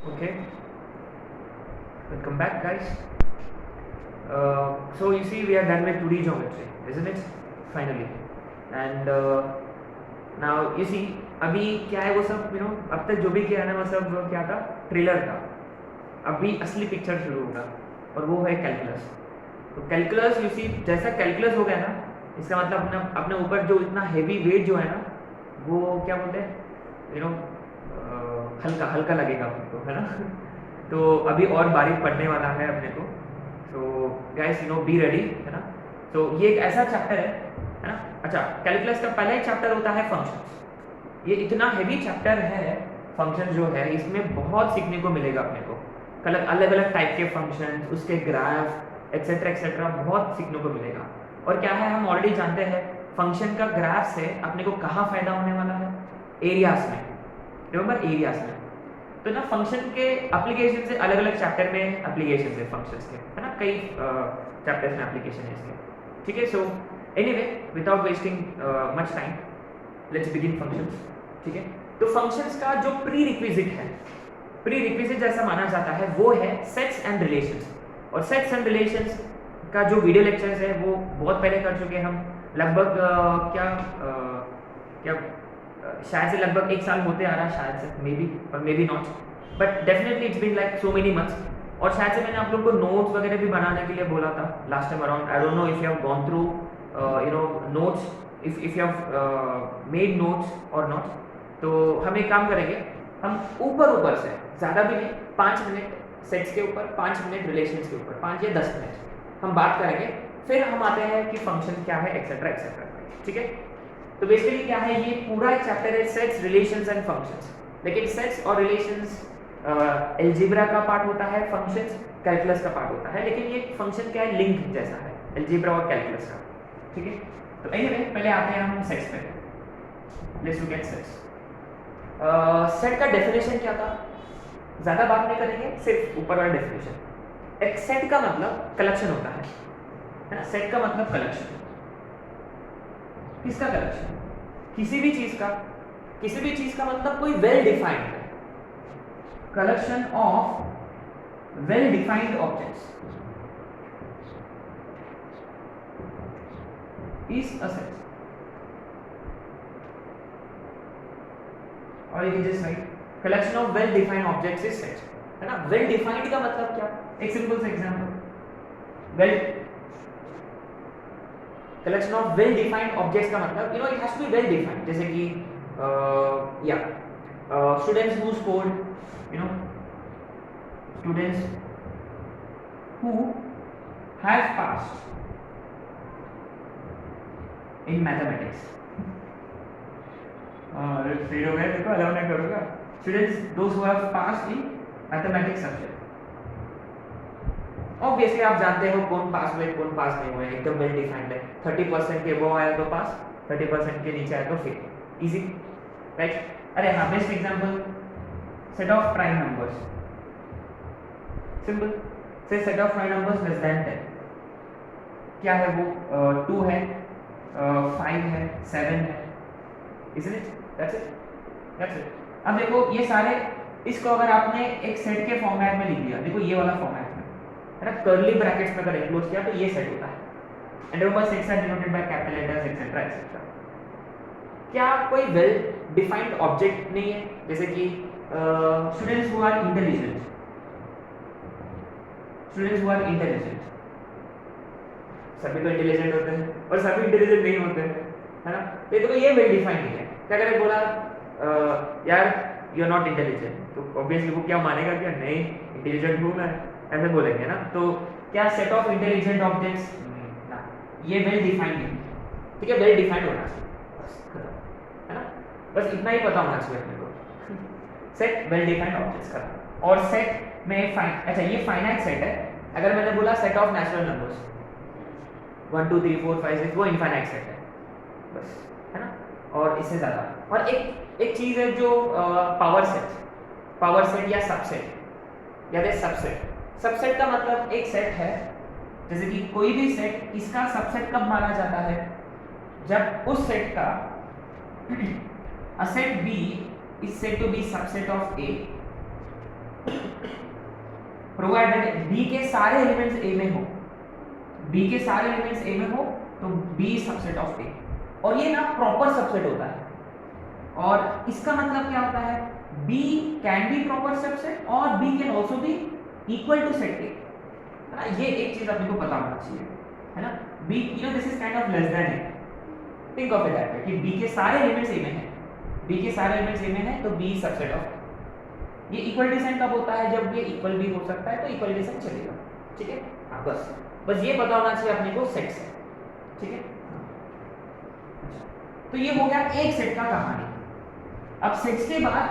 Okay, welcome back, guys. So you see, we are done with 2D geometry, isn't it? Finally, and now you see, अभी क्या है वो सब अब तक जो भी किया है ना वो सब क्या था, ट्रेलर था. अभी असली पिक्चर शुरू होगा और वो है कैलकुलस. तो कैलकुलस यू सी, जैसा कैलकुलस हो गया ना, इसका मतलब अपने ऊपर जो इतना हेवी वेट जो है ना, वो क्या बोलते हैं हल्का हल्का लगेगा आपको, है ना. तो अभी और बारीक पढ़ने वाला है अपने को. सो गाइस बी रेडी, है ना. तो ये एक ऐसा चैप्टर है ना. अच्छा, कैलकुलस का पहला ही चैप्टर होता है फंक्शंस. ये इतना हेवी चैप्टर है फंक्शन जो है, इसमें बहुत सीखने को मिलेगा अपने को. अलग अलग टाइप के फंक्शन, उसके ग्राफ एक्सेट्रा एक्सेट्रा, बहुत सीखने को मिलेगा. और क्या है, हम ऑलरेडी जानते हैं फंक्शन का ग्राफ से अपने को कहाँ फायदा होने वाला है, एरियाज में. रिमेंबर, एरियाज में. तो ना फंक्शन के एप्लीकेशन से अलग अलग चैप्टर में एप्लीकेशन है फंक्शंस के, है ना. कई चैप्टर्स में एप्लीकेशन है इसके. ठीक है. So anyway, without wasting much time, let's begin functions. ठीक है. तो फंक्शंस का जो प्री रिक्विजिट है, प्री रिक्विजिट जैसा माना जाता है, वो है सेट्स एंड रिलेशंस. और सेट्स एंड रिलेशंस का जो वीडियो लेक्चर्स है वो बहुत पहले कर चुके हैं हम. लगभग क्या शायद से लगभग 1 साल होते आ रहा है, शायद से, मे बी और maybe not, but definitely it's been like so many months. और शायद से मैंने आप लोग को नोट्स वगैरह भी बनाने के लिए बोला था last time around. I don't know if you have gone through notes, if you have made notes और नॉट. तो हम एक काम करेंगे, हम ऊपर से, ज़्यादा भी नहीं, 5 मिनट सेट्स के ऊपर, 5 मिनट रिलेशंस के ऊपर, 5 या 10 मिनट हम बात करेंगे. फिर हम आते हैं कि फंक्शन क्या है, एक्सेट्रा एक्सेट्रा. ठीक है. तो बेसिकली क्या है, ये पूरा एक चैप्टर है सेट्स, रिलेशंस एंड फंक्शंस. लेकिन सेट्स और रिलेशंस अलजेब्रा का पार्ट होता है, फंक्शंस कैलकुलस का पार्ट होता है. लेकिन ये फंक्शन क्या है, लिंक जैसा है अलजेब्रा और कैलकुलस का. ठीक है. तो एनीवे, पहले आते हैं हम सेट्स पे. Let's look at sets. Set का डेफिनेशन क्या था, ज़्यादा बात नहीं करेंगे, सिर्फ ऊपर वाला डेफिनेशन. एक सेट का मतलब कलेक्शन होता है ना. सेट का मतलब कलेक्शन. किसका कलेक्शन, किसी भी चीज का. किसी भी चीज का मतलब कोई वेल डिफाइंड है. Collection of well defined objects is a set. और ये just right, collection of well defined objects is set, है ना. वेल डिफाइंड का मतलब क्या, एक सिंपल सा example. Well collection of well defined objects का मतलब it has to be well defined. जैसे कि students who scored students who have passed in mathematics. सही हो गया, देखो अलाउ नहीं करूंगा. Students those who have passed in mathematics subject. Obviously आप जानते हो कौन पास हुए कौन पास नहीं हुए, एकदम वेल डिफाइंड है. 30% के अबव आया तो पास, 30% के नीचे आया तो फेल. Easy, right. अरे हाँ, best example, set of prime numbers. Simple से set of prime numbers less than 10. क्या है वो, 2 है, 5 है, 7 है. Isn't it? That's it, that's it. अब देखो ये सारे, इसको अगर आपने एक सेट के फॉर्मेट में लिख दिया, देखो ये वाला फॉर्मेट में, है ना, कर्ली ब्रैकेट्स में अगर एनक्लोज किया तो ये सेट होता है. And remember sets are denoted by capital letters etcetera etcetera. क्या कोई वेल डिफाइंड ऑब्जेक्ट नहीं है, जैसे कि students who are intelligent, students who are intelligent, सभी तो इंटेलिजेंट होते हैं और सभी इंटेलिजेंट नहीं होते हैं, है ना. तो देखो ये वेल डिफाइंड नहीं है. क्या अगर बोला यार यू आर नॉट इंटेलिजेंट, तो ऑब्वियसली वो क्या मानेगा, क्या नहीं इंटेलिजेंट हूँ मैं, ऐसे बोलेंगे ना. तो क्या सेट ऑफ इंटेलिजेंट ऑब्जेक्ट्स ना, ये वेल डिफाइंड है. ठीक है, वेल डिफाइंड होना चाहिए, है ना. बस इतना ही पता होना चाहिए अपने को. सेट वेल डिफाइंड ऑब्जेक्ट्स का. और सेट में अच्छा ये फाइनाइट सेट है. अगर मैंने बोला सेट ऑफ नेचुरल नंबर्स 1 2 3 4 5 6, वो इनफाइनाइट सेट है बस, है ना. और इससे ज़्यादा, और एक चीज़ है जो पावर सेट या सबसेट, याद है सबसेट. सबसेट का मतलब एक सेट है, जैसे कि कोई भी सेट, इसका सबसेट कब माना जाता है, जब उस सेट का a set B is said to be subset of A provided B के सारे एलिमेंट्स ए में हो, बी के सारे एलिमेंट्स ए में हो तो बी सबसेट ऑफ ए, और ये ना प्रॉपर सबसेट होता है, और इसका मतलब क्या होता है, B can be proper subset और B can also be equal to set A, है ना। ये एक चीज अपने को पता होना चाहिए, है ना। B you know this is kind of less than A, think of it that way कि बी के सारे एलिमेंट्स ए में है, बी के सारे एलिमेंट्स ए में है तो बी सबसेट ऑफ। ये इक्वलिटी साइन कब होता है, जब ये इक्वल भी हो सकता है तो इक्वलिटी साइन चलेगा, ठीक है। हाँ बस ये पता होना चाहिए अपने को सेट से, ठीक है। तो ये हो गया एक सेट का कहानी। अब सेट्स के बाद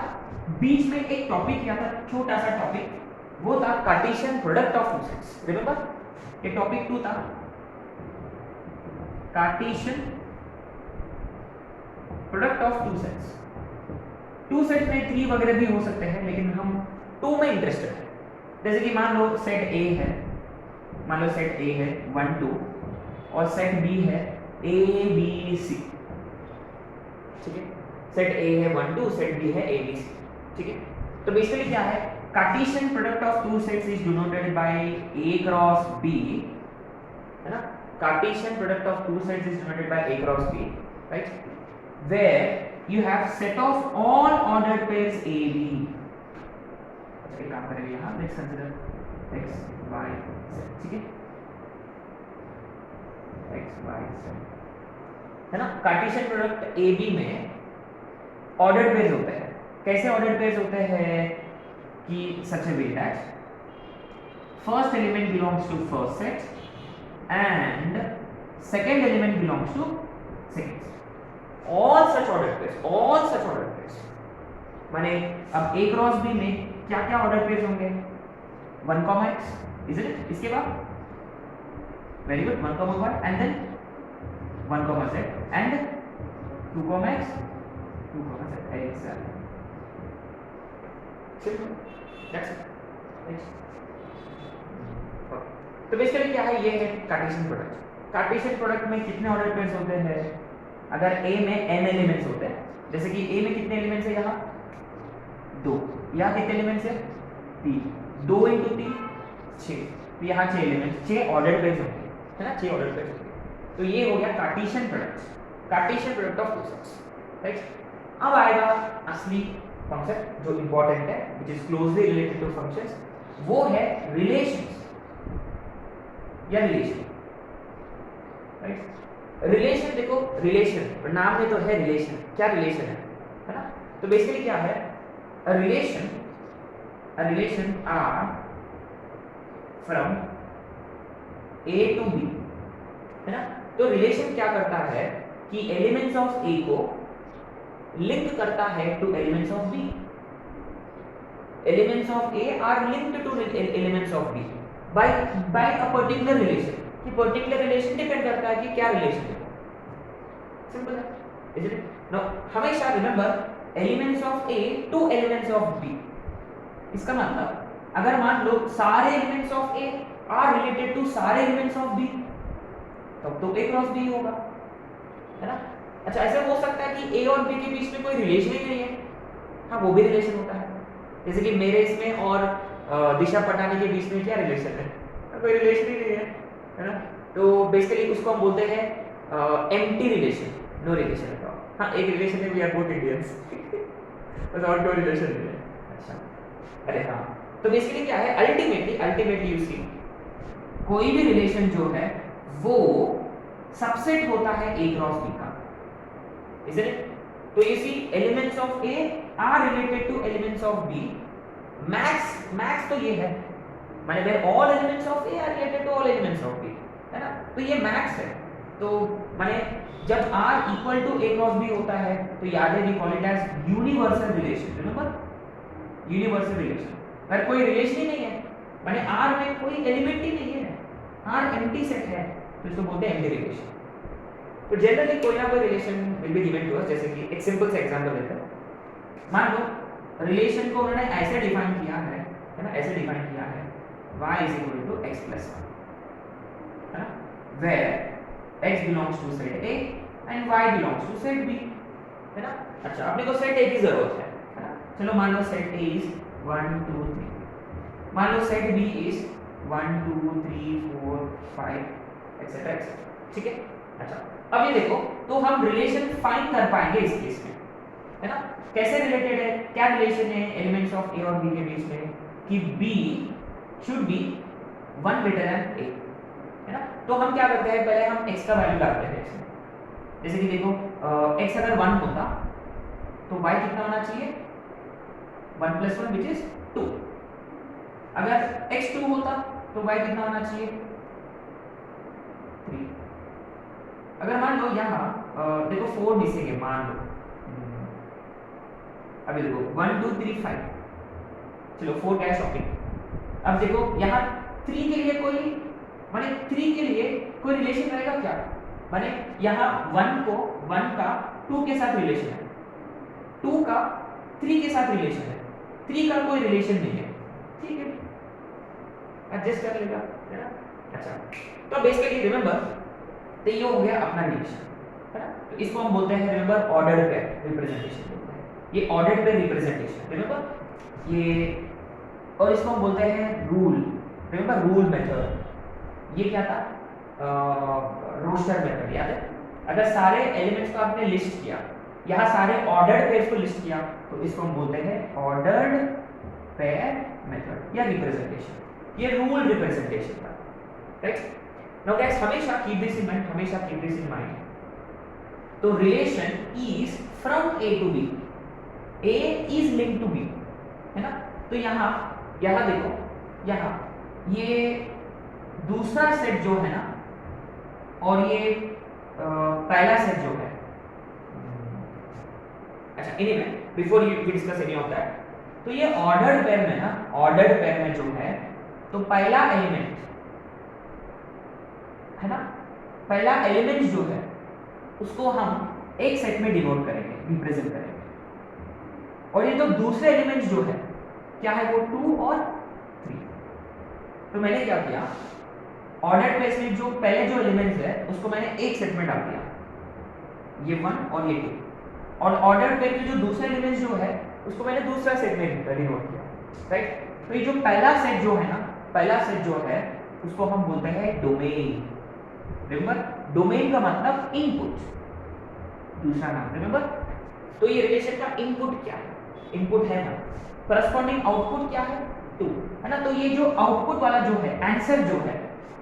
बीच में एक टॉपिक किया था, छोटा सा टॉपिक, वो था Cartesian product of two sets. Remember ये टॉपिक 2 था, Cartesian product of two sets. Two set में 3 वगैरह भी हो सकते हैं, लेकिन हम 2 में इंटरेस्टेड हैं। जैसे कि मान लो सेट ए है, मान लो सेट ए है 1 2 और सेट बी है ए बी सी, ठीक है। सेट ए है 1 2, सेट बी है ए बी सी, ठीक है। तो बेसिकली क्या है, Cartesian product of two sets is denoted by A cross B, है ना। Cartesian product of two sets is denoted by A cross B, right, where you have set of all ordered pairs A B। एक काम करेंगे यहाँ, let's consider x y z, ठीक है, x y z, है ना। कार्टेशियन प्रोडक्ट ए बी में ordered pairs होते हैं। कैसे ऑर्डर्ड पेयर्स होते हैं कि such a way that first element belongs to first set and second element belongs to second set। all such ordered pairs माने अब a क्रॉस b में क्या क्या ऑर्डर पेयर्स होंगे, 1 x, isn't it? इसके बाद very good 1 y and then 1 z and 2 x 2 z, exactly, simple, that's it। तो basically क्या है, ये है कार्टेशियन प्रोडक्ट। कार्टेशियन प्रोडक्ट में कितने ऑर्डर पेयर्स होते हैं, अगर A में n एलिमेंट्स होते हैं, जैसे कि A में कितने एलिमेंट्स है, यहाँ 2, यहाँ कितने एलिमेंट्स है 3, 2 × 3 6, तो यहाँ 6 एलिमेंट्स, 6 ऑर्डर्ड पेयर्स होंगे, है ना, 6 ऑर्डर्ड पेयर्स होंगे। तो ये हो गया Cartesian product, Cartesian product of two sets, right. अब आएगा असली कॉन्सेप्ट जो इंपॉर्टेंट है, which is closely related to functions, वो है रिलेशंस या रिलेशन, राइट। रिलेशन देखो, रिलेशन नाम में तो है रिलेशन, क्या रिलेशन है ना। तो बेसिकली क्या है, a relation are from A to B, है ना। तो रिलेशन क्या करता है कि एलिमेंट्स ऑफ A को लिंक करता है to elements of B, elements of A are linked to elements of B by a particular relation. कि पर्टिकुलर रिलेशन डिपेंड करता है कि क्या रिलेशन है, सिंपल है, इज इट। नाउ हमेशा remember elements of A to elements of B, इसका मतलब अगर मान लो सारे elements of A are related to सारे एलिमेंट्स ऑफ B, तब तो A क्रॉस B होगा, है ना। अच्छा, ऐसा हो सकता है कि A और B के बीच में कोई रिलेशन ही नहीं है, हाँ वो भी रिलेशन होता है। जैसे कि मेरे इसमें और दिशा पटानी के बीच में क्या रिलेशन है, कोई रिलेशन ही नहीं है ना। तो बेसिकली उसको हम बोलते हैं empty relation, no relation at all. हाँ, एक रिलेशन है, वी आर बोथ इंडियंस, बस और कोई रिलेशन नहीं है। अच्छा, अरे हाँ, तो बेसिकली क्या है, अल्टीमेटली यू सी कोई भी रिलेशन जो है वो सबसेट होता है A क्रॉस B का, isn't it? तो you see elements of A are related to elements of B, max तो ये है, माने where all elements of A are related to all elements of B, है ना। तो ये मैक्स है, तो माने जब R equal to A cross B होता है तो याद है we call it as universal relation, remember universal relation. अगर कोई रिलेशन ही नहीं है, माने R में कोई एलिमेंट ही नहीं है, R एम्प्टी सेट है, तो इसको बोलते हैं एम्प्टी रिलेशन। तो जनरली कोई ना कोई relation will be given to us, जैसे कि एक सिंपल सा एग्जांपल लेते हैं। मान लो रिलेशन को उन्होंने ऐसे डिफाइन किया है ना, ऐसे डिफाइन किया है y is equal to x plus 1, है ना, where x belongs to set A and y belongs to set B, है ना। अच्छा, अपने को सेट A की जरूरत है ना। चलो मान लो सेट A is 1 2 3, मान लो set B is 1 2 3 4 5 etcetera etcetera, ठीक है। अच्छा, अब ये देखो, तो हम रिलेशन फाइंड कर पाएंगे इस केस में, है ना। कैसे रिलेटेड है, क्या रिलेशन है एलिमेंट्स ऑफ ए और बी के बीच में, कि B should be 1 greater than A, है ना। तो हम क्या करते हैं, पहले हम x का वैल्यू डालते हैं इसमें। जैसे कि देखो x अगर 1 होता तो y कितना होना चाहिए, 1 + 1 विच इज 2। अगर x 2 होता तो y कितना होना चाहिए, 3। अगर मान लो यहाँ देखो 4 मिसिंग है, मान लो अभी देखो 1 2 3 5, चलो 4 क्या है शॉपिंग। अब देखो यहाँ 3 के लिए कोई माने 3 के लिए कोई रिलेशन रहेगा क्या, माने यहाँ 1 को 1 का 2 के साथ रिलेशन है, 2 का 3 के साथ रिलेशन है, 3 का कोई रिलेशन नहीं है, ठीक है, एडजस्ट कर लेगा, है ना। अच्छा, तो बेसिकली रिमेंबर, तो ये हो गया अपना रिलेशन, है ना। तो इसको हम बोलते हैं रिमेंबर ऑर्डर्ड पेयर रिप्रेजेंटेशन बोलते हैं, ये ऑर्डर्ड पेयर रिप्रेजेंटेशन रिमेंबर ये, और इसको हम बोलते हैं रूल, रिमेंबर रूल मेथड। ये क्या था, रोस्टर मेथड, याद है। अगर सारे एलिमेंट्स को आपने लिस्ट किया, यहाँ सारे ऑर्डर्ड पेयर्स को लिस्ट किया, तो इसको हम बोलते हैं ऑर्डर्ड पेयर मेथड या रिप्रेजेंटेशन, ये रूल रिप्रेजेंटेशन था, राइट। नाउ गाइस, हमेशा कीप दिस इन माइंड, हमेशा कीप दिस इन माइंड। तो relation is from A to B, A is linked to B, है ना। तो यहाँ देखो, यहाँ ये दूसरा सेट जो है ना, और ये पहला सेट जो है, अच्छा anyway before you discuss any of that, तो ये ऑर्डर्ड पेयर में ना, ऑर्डर्ड पेयर में जो है, तो पहला एलिमेंट है ना, पहला एलिमेंट जो है उसको हम एक सेट में डिनोट करेंगे, रिप्रेजेंट करेंगे, और ये जो दूसरे एलिमेंट जो है क्या है, वो 2 और 3। तो मैंने क्या किया, ऑर्डर्ड पेयर में जो पहले जो एलिमेंट्स है उसको मैंने एक सेट में डाल दिया, ये 1 और ये 2, और ऑर्डर्ड पेयर में जो दूसरे एलिमेंट्स जो है उसको मैंने दूसरा सेट में डिनोट किया, राइट। तो ये जो पहला सेट जो है ना, पहला सेट जो है उसको हम बोलते हैं डोमेन, रिमेंबर डोमेन का मतलब इनपुट, दूसरा नाम, रिमेंबर। तो ये रिलेशन का इनपुट क्या है, इनपुट है ना, करस्पॉन्डिंग आउटपुट क्या है, 2, है ना। तो ये जो आउटपुट वाला जो है, आंसर जो है,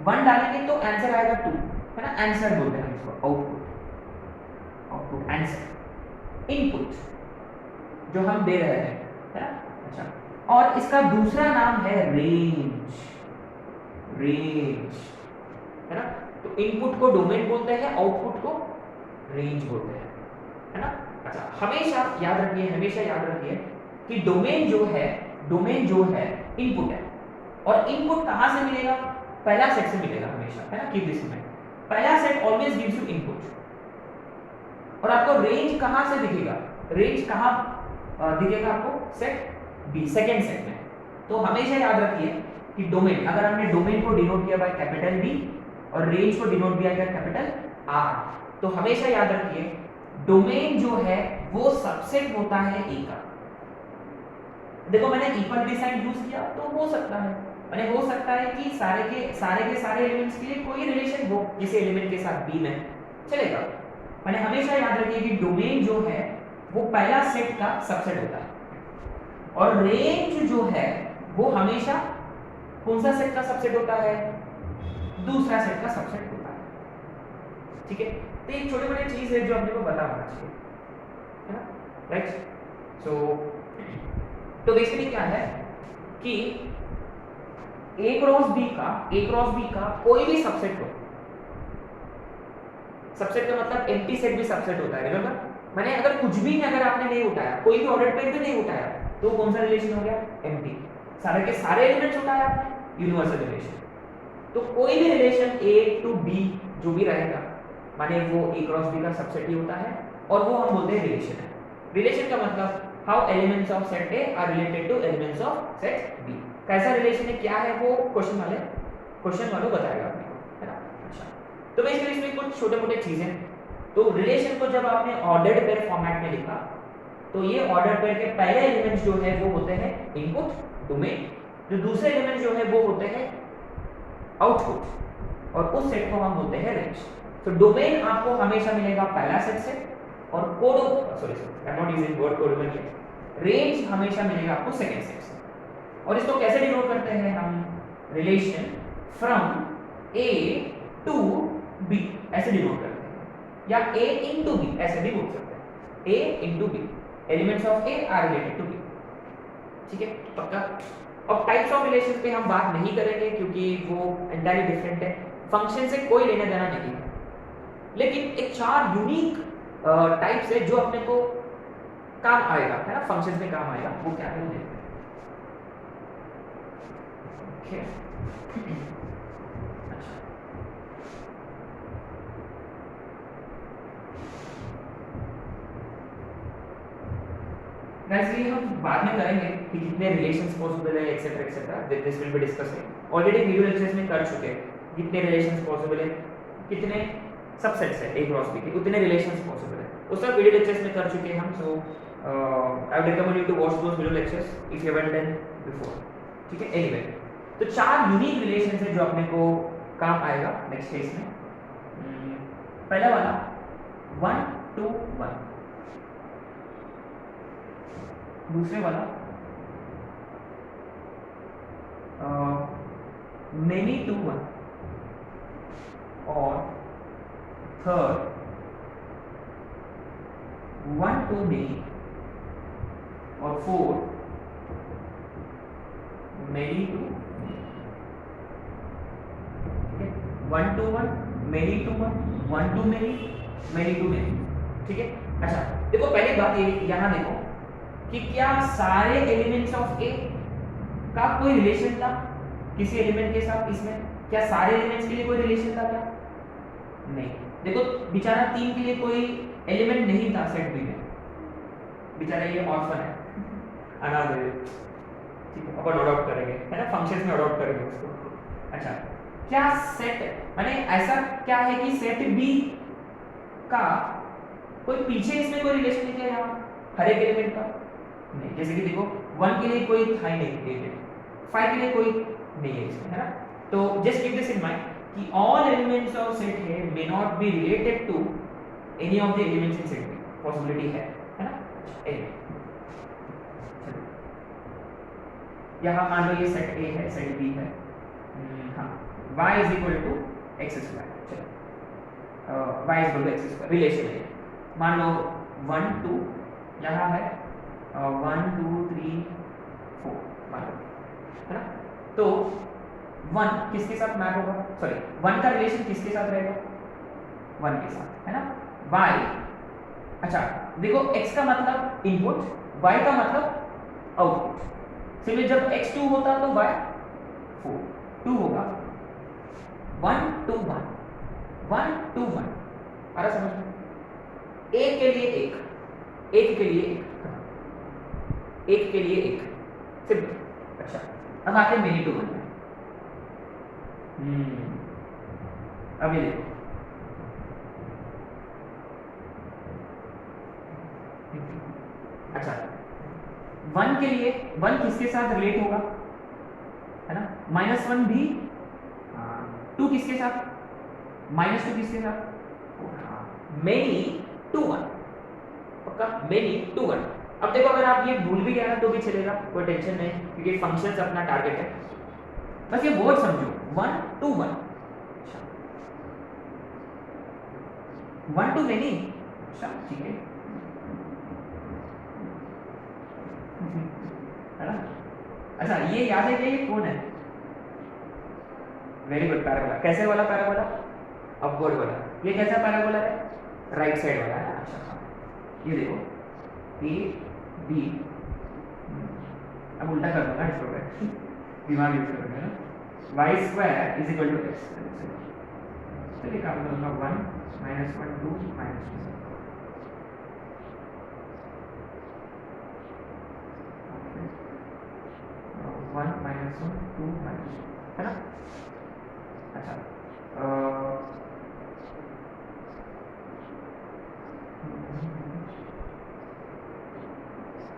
1 डालेंगे तो आंसर आएगा 2, है ना, आंसर बोलते हैं इसको, आउटपुट, आउटपुट आंसर, इनपुट जो हम दे रहे हैं, है ना। अच्छा, और इसका दूसरा नाम है रेंज, रेंज, है ना। तो इनपुट को डोमेन बोलते हैं, आउटपुट को रेंज बोलते हैं, है ना। अच्छा, हमेशा याद रखिए, हमेशा याद रखिए कि डोमेन जो है इनपुट है, और इनपुट कहां से मिलेगा, पहला सेट से मिलेगा हमेशा, है ना। कीप दिस इन माइंड, पहला set always gives you input, और आपको रेंज कहां से दिखेगा, रेंज कहां दिखेगा आपको, सेट बी, सेकंड सेट में। तो हमेशा याद रखिए कि डोमेन, अगर हमने डोमेन को डिनोट किया बाय कैपिटल डी और रेंज को डिनोट किया गया कैपिटल आर, तो हमेशा याद रखिए डोमेन जो है वो सबसेट होता है ए का। देखो मैंने इक्वलिटी साइन यूज किया, तो हो सकता है, माने हो सकता है कि सारे के एलिमेंट्स के लिए कोई रिलेशन हो किसी एलिमेंट के साथ बी में, चलेगा। माने हमेशा याद रखिए कि डोमेन जो है वो पहला सेट का सबसेट होता है, और रेंज जो है वो हमेशा कौन सा सेट का सबसेट होता है, दूसरा सेट का सबसेट होता है, ठीक है। तो ये छोटे मोटे चीज है जो अपने को पता होना चाहिए, है ना, राइट। सो तो बेसिकली क्या है कि A क्रॉस B का कोई भी सबसेट हो, सबसेट का मतलब एम्प्टी सेट भी सबसेट होता है, रिमेंबर। माने अगर कुछ भी अगर आपने नहीं उठाया, कोई भी ऑर्डर पेयर भी नहीं उठाया, तो कौन सा रिलेशन हो गया, एम्प्टी। सारे के सारे एलिमेंट्स उठाया आपने, यूनिवर्सल रिलेशन। तो कोई भी रिलेशन A टू B जो भी रहेगा, माने वो A क्रॉस B का सबसेट ही होता है, और वो हम बोलते हैं रिलेशन है। रिलेशन का मतलब how elements of set A are related to elements of set B। कैसा रिलेशन है, क्या है, वो क्वेश्चन वालों बताएगा आपको, है ना। अच्छा, तो बेसिकली इसमें कुछ छोटे मोटे चीजें, तो रिलेशन को जब आपने ऑर्डर्ड पेयर फॉर्मेट में लिखा, तो ये ऑर्डर्ड पेयर के पहले एलिमेंट्स जो है वो होते हैं इनपुट, डोमेन जो दूसरे एलिमेंट जो है वो होते हैं आउटपुट, और उस सेट को हम बोलते हैं रेंज। तो डोमेन आपको हमेशा मिलेगा पहला सेट से, और कोडो sorry I am not using word कोडो, रेंज हमेशा मिलेगा आपको सेकंड सेट से। और इसको कैसे डिनोट करते हैं हम? Relation from A to B ऐसे डिनोट करते हैं, या ए इनटू बी ऐसे भी बोल सकते हैं। A into B, elements of A are related to B. ठीक है, पक्का? अब टाइप्स ऑफ रिलेशन पे हम बात नहीं करेंगे क्योंकि वो एंटायरली डिफरेंट है, फंक्शन से कोई लेना देना नहीं है। लेकिन एक 4 यूनिक टाइप्स है जो अपने को काम आएगा, है ना, फंक्शंस में काम आएगा। वो क्या है वो देखते हैं। ओके, अच्छा, वैसे हम बाद में करेंगे कि कितने रिलेशंस पॉसिबल है etcetera etcetera, this will be discussing. Already video lectures में कर चुके हैं कितने रिलेशंस पॉसिबल है, कितने सबसेट्स है ए क्रॉस बी के, उतने रिलेशंस पॉसिबल है, उस सब वीडियो लेक्चर्स में कर चुके हैं हम। So I would recommend you to watch those video lectures if you haven't done before. ठीक है, एनीवे, तो 4 यूनिक रिलेशंस है जो अपने को काम आएगा नेक्स्ट केस में। पहला वाला 1 to 1, दूसरे वाला many to 1, और थर्ड 1 to many, और फोर्थ many to many। ठीक है, 1 to 1, many to 1, 1 to many, many to many। ठीक है, अच्छा देखो पहली बात ये यहाँ देखो कि क्या सारे एलिमेंट्स ऑफ ए का कोई रिलेशन था किसी एलिमेंट के साथ? इसमें क्या सारे एलिमेंट्स के लिए कोई रिलेशन था क्या? नहीं। देखो बेचारा 3 के लिए कोई एलिमेंट नहीं था सेट बी में, बेचारा ये ऑर्फन है, अनाथ है। ठीक है, अपन अडॉप्ट करेंगे, है ना, फंक्शंस में अडॉप्ट करेंगे उसको। अच्छा, क्या सेट माने ऐसा क्या है कि सेट बी का कोई पीछे इसमें कोई रिलेशन नहीं है यहाँ हर एक एलिमेंट का? नहीं। जैसे कि देखो 1 के लिए कोई था ही नहीं रिलेटेड, 5 के लिए कोई नहीं है इसमें, है ना। तो just keep this in mind कि ऑल एलिमेंट्स ऑफ सेट है may not be related to any of the elements in set B, possibility है ना। एनीवे, यहाँ मान लो ये सेट ए है, सेट बी है, हाँ, y is equal to x square. चलो y is equal to x square relation है, मान लो 1 2 यहाँ है 1 2 3 4 मान लो, है ना। तो 1 किसके साथ मैप होगा, सॉरी 1 का रिलेशन किसके साथ रहेगा? 1 के साथ, है ना। y, अच्छा देखो x का मतलब इनपुट, y का मतलब आउटपुट। सिर्फ जब x 2 होता तो y 4 2 होगा, 1 2 1 1 2 1। आ रहा समझ में? एक के लिए एक, एक के लिए एक, एक के लिए एक, सिर्फ। अच्छा, अब आते हैं मेनी टू 1 में। अब ये देखो, अच्छा 1 के लिए 1 किसके साथ रिलेट होगा, है ना। -1 भी 2 किसके साथ, -2 किसके साथ, मेनी टू 1, पक्का मेनी टू 1। अब देखो अगर आप ये भूल भी गया ना तो भी चलेगा, कोई टेंशन नहीं, क्योंकि फंक्शंस अपना टारगेट है। बस ये वर्ड समझो 1 to 1, 1 to many। अच्छा ठीक है, है ना। अच्छा ये याद है कि ये कौन है? Very good, parabola. कैसे वाला पैराबोला? अपवर्ड वाला। ये कैसा पैराबोला है? राइट साइड वाला है। अच्छा ये देखो ए बी, अब उल्टा कर दूंगा इसको, दिमाग यूज करूंगा ना। Y square is equal to x, चलिए काम करूंगा 1 -1 2 -2 1 -1 2 -2, है ना। अच्छा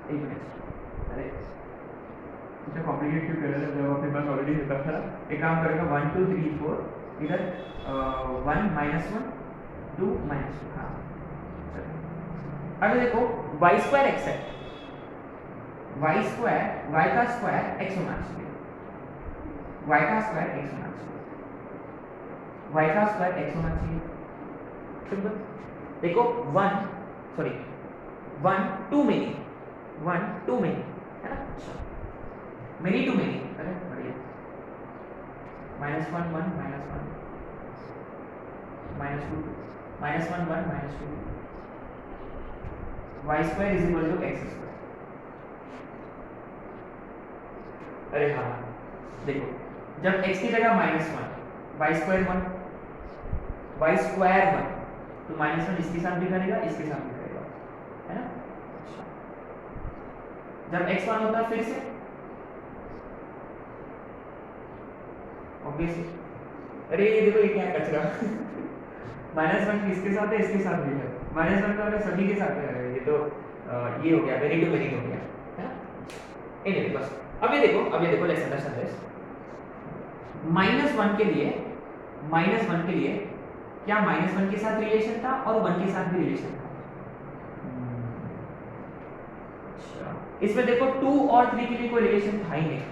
एक मिनट, अरे इतना कॉम्प्लिकेट क्यों कर रहे हैं जब अपने पास ऑलरेडी होता था। एक काम करेगा 1 2 3 4 इधर 1 -1 2 -2। हाँ अगर देखो y स्क्वायर x है, y स्क्वायर y का स्क्वायर x होना चाहिए, y का स्क्वायर x होना चाहिए, y का स्क्वायर x होना चाहिए। सिंपल। देखो 1 2 मेनी 1 2 मेनी है ना, मेनी टू मेनी, अरे बढ़िया। -1 1 -1 -2 -1 1 -2 y square is equal to x square. अरे हाँ देखो जब x की जगह -1 y स्क्वायर 1 तो -1 इसके साथ भी करेगा इसके साथ भी करेगा है ना। जब x 1 होता है फिर से ऑब्वियसली, अरे ये देखो ये क्या कचरा -1 किसके साथ है, इसके साथ भी है, -1 तो सभी के साथ है, ये तो ये हो गया वेरी टू वेरी हो गया है ना। एनीवे बस अब ये देखो लेट्स अंडरस्टैंड दिस। -1 के लिए क्या -1 के साथ रिलेशन था और 1 के साथ भी रिलेशन था। अच्छा इसमें देखो 2 और 3 के लिए कोई रिलेशन था ही नहीं।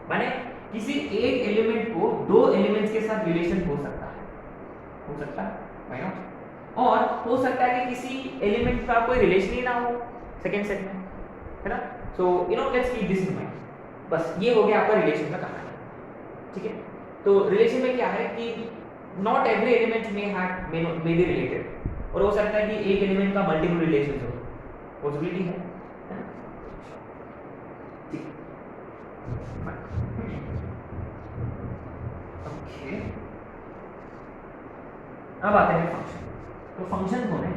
माने किसी एक एलिमेंट को दो एलिमेंट्स के साथ रिलेशन हो सकता है भाई ना, और हो सकता है कि किसी एलिमेंट का कोई रिलेशन ही ना हो सेकंड सेट में है ना। So you know let's keep this in mind. बस ये हो गया आपका रिलेशन का कहानी, ठीक है। तो रिलेशन में क्या है कि not every element may be related, और हो सकता है कि एक एलिमेंट का मल्टीपल रिलेशंस हो, पॉसिबिलिटी है ना? ठीक ओके अब आते हैं फंक्शन। तो फंक्शन कौन है?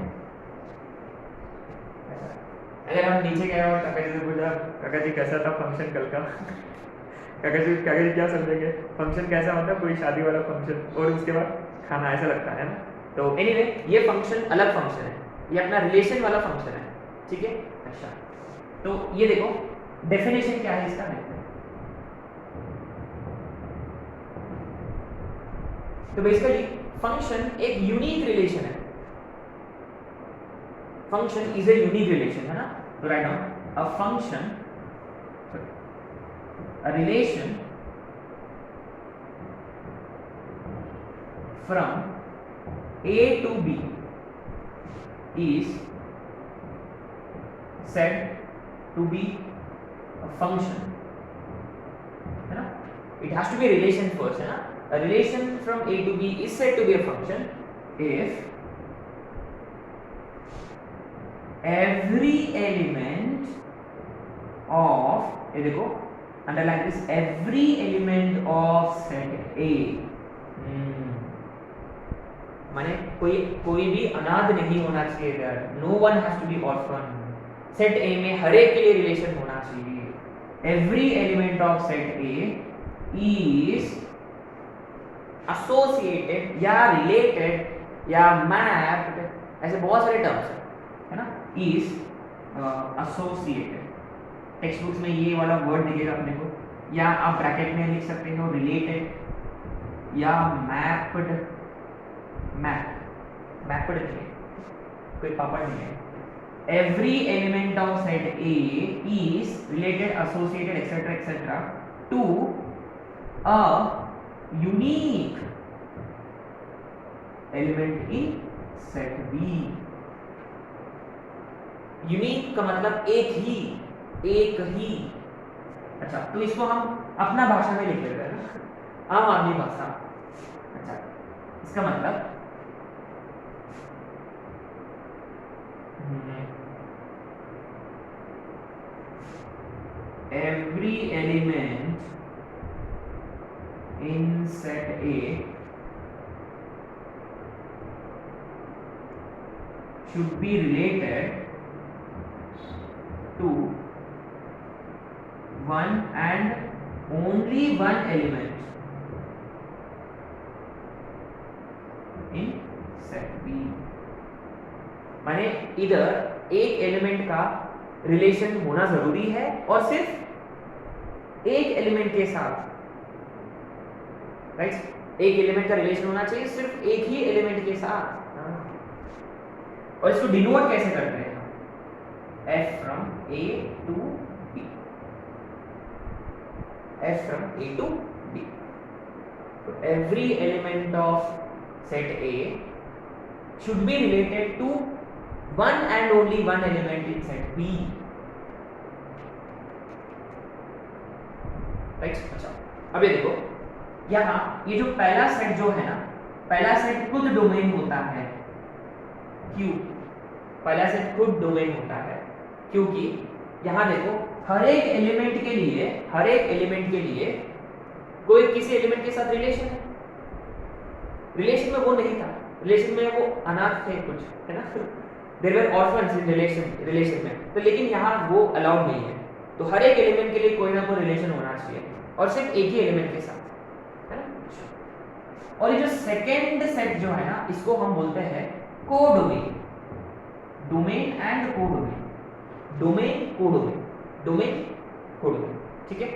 अगर हम नीचे गए और काका जी से पूछा काका जी कैसा था फंक्शन कल का काका जी क्या समझेंगे? फंक्शन कैसा होता है? कोई शादी वाला फंक्शन और उसके बाद खाना, ऐसा लगता है ना। तो एनीवे ये फंक्शन अलग फंक्शन है, ये अपना रिलेशन वाला फंक्शन है, ठीक है। अच्छा तो ये देखो डेफिनेशन क्या है इसका देखते हैं। तो बेसिकली फंक्शन एक यूनिक रिलेशन है, function is a unique relation है ना। तो write down a function a relation from A to B is said to be a function है ना। it has to be a relation first है ना। a relation from A to B is said to be a function if every element of ये देखो underline this, every element of set A माने कोई भी अनाथ नहीं होना चाहिए यार, no one has to be orphan. Set A में हर एक के लिए रिलेशन होना चाहिए। Every element of set A is associated या रिलेटेड या मैप्ड, ऐसे बहुत सारे टर्म्स है ना। इज एसोसिएटेड, टेक्स्ट बुक्स में ये वाला वर्ड दिखेगा अपने को, या आप ब्रैकेट में लिख सकते हो रिलेटेड या मैप्ड। मैप्ड नहीं है, कोई पापड़ नहीं है। Every element of set A is related associated etcetera etcetera to a unique element in set B. Unique का मतलब एक ही। अच्छा तो इसको हम अपना भाषा में लिख लेते हैं, आम आदमी भाषा। अच्छा इसका मतलब every element in set A should be related to one and only one element in set B। माने इधर एक एलिमेंट का रिलेशन होना जरूरी है और सिर्फ एक एलिमेंट के साथ, राइट? एक एलिमेंट का रिलेशन होना चाहिए सिर्फ एक ही एलिमेंट के साथ। और इसको डिनोट कैसे करते हैं? F from A to B, F from A to B. So every element of set A should be related to one and only one element in set B. Right? अच्छा, अब ये देखो, यहाँ ये जो पहला सेट जो है ना, पहला सेट खुद डोमेन होता है। क्यों? पहला सेट खुद डोमेन होता है क्योंकि यहाँ देखो, हर एक एलिमेंट के लिए कोई किसी एलिमेंट के साथ रिलेशन है। रिलेशन में वो नहीं था, रिलेशन में वो अनाथ थे कुछ, है ना? There were orphans in relation में, तो लेकिन यहाँ वो अलाउड नहीं है। तो हर एक एलिमेंट के लिए कोई ना कोई रिलेशन होना चाहिए और सिर्फ एक ही एलिमेंट के साथ, है ना? और ये जो सेकेंड सेट जो है ना, इसको हम बोलते हैं codomain. Domain and codomain, domain codomain, domain codomain, ठीक है?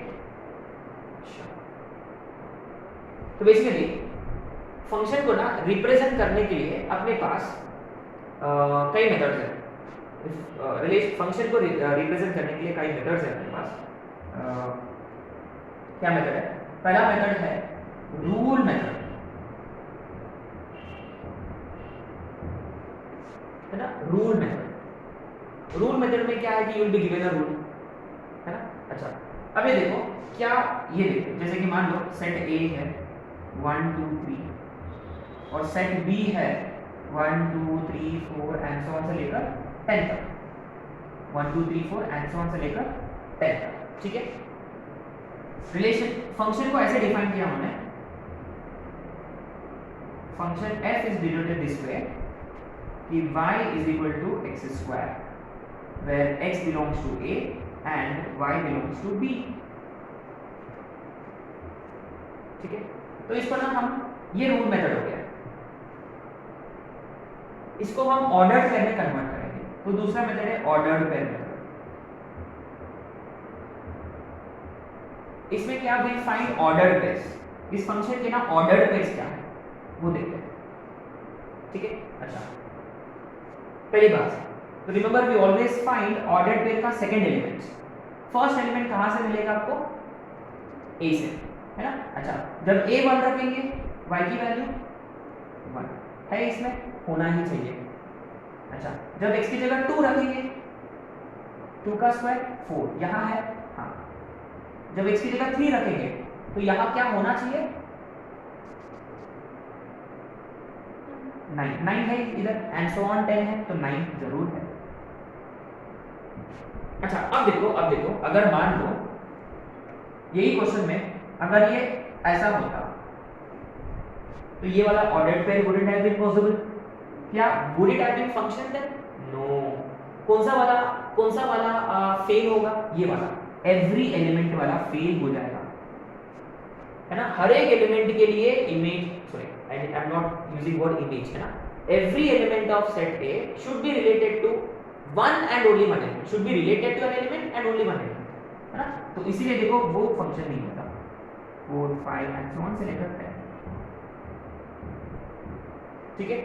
तो बेसिकली फंक्शन को ना रिप्रेजेंट करने के लिए अपने पास कई मेथड्स हैं। फंक्शन को रिप्रेजेंट करने के लिए कई मेथड्स हैं अपने पास। क्या मेथड है? पहला मेथड है रूल मेथड, है ना? रूल मेथड, रूल मेथड में क्या है कि you will be given a rule, है ना? अच्छा, अब ये देखो, क्या ये देखो, जैसे कि मान लो सेट A है 1 2 3 और सेट B है 1 2 3 4 एंड सो ऑन से लेकर 10 तक, 1 2 3 4 एंड सो ऑन से लेकर 10 तक, ठीक है? रिलेशन फंक्शन को ऐसे डिफाइन किया हमने, function f is denoted this way कि y is equal to x square where x belongs to A and y belongs to B, ठीक है? तो इस पर ना हम, ये रूल मेथड हो गया, इसको हम ऑर्डर्ड पेयर में कन्वर्ट करेंगे। तो दूसरा मेथड है ऑर्डर्ड पेयर मेथड। इसमें क्या, विल फाइंड ऑर्डर्ड पेयर्स। इस फंक्शन के ना ऑर्डर्ड पेयर्स क्या है वो देखते हैं, ठीक है? अच्छा, पहली बात, तो remember we always find ordered pair का सेकंड एलिमेंट। फर्स्ट एलिमेंट कहां से मिलेगा आपको? A से, है ना? अच्छा, जब A 1 रखेंगे y की वैल्यू 1 है, इसमें होना ही चाहिए। अच्छा, जब x की जगह 2 रखेंगे, 2 का स्क्वायर 4 यहाँ है, हाँ। जब x की जगह 3 रखेंगे तो यहाँ क्या होना चाहिए? 9 है इधर, एंड सो ऑन 10 है, तो 9 जरूर है। अच्छा, अब देखो, अगर मान लो यही क्वेश्चन में अगर ये ऐसा होता तो ये वाला ordered pair wouldn't have been possible. क्या would it have been function then? No. कौन सा वाला फेल होगा? ये वाला, एवरी एलिमेंट वाला फेल हो जाएगा, है ना? हर एक एलिमेंट के लिए image, sorry I am not using word image, है ना? Every element of set A should be related to one and only one element, should be related to an element and only one element, है ना? तो इसीलिए देखो वो function नहीं होता। 4 5 एंड सो ऑन से लेकर 10, ठीक है?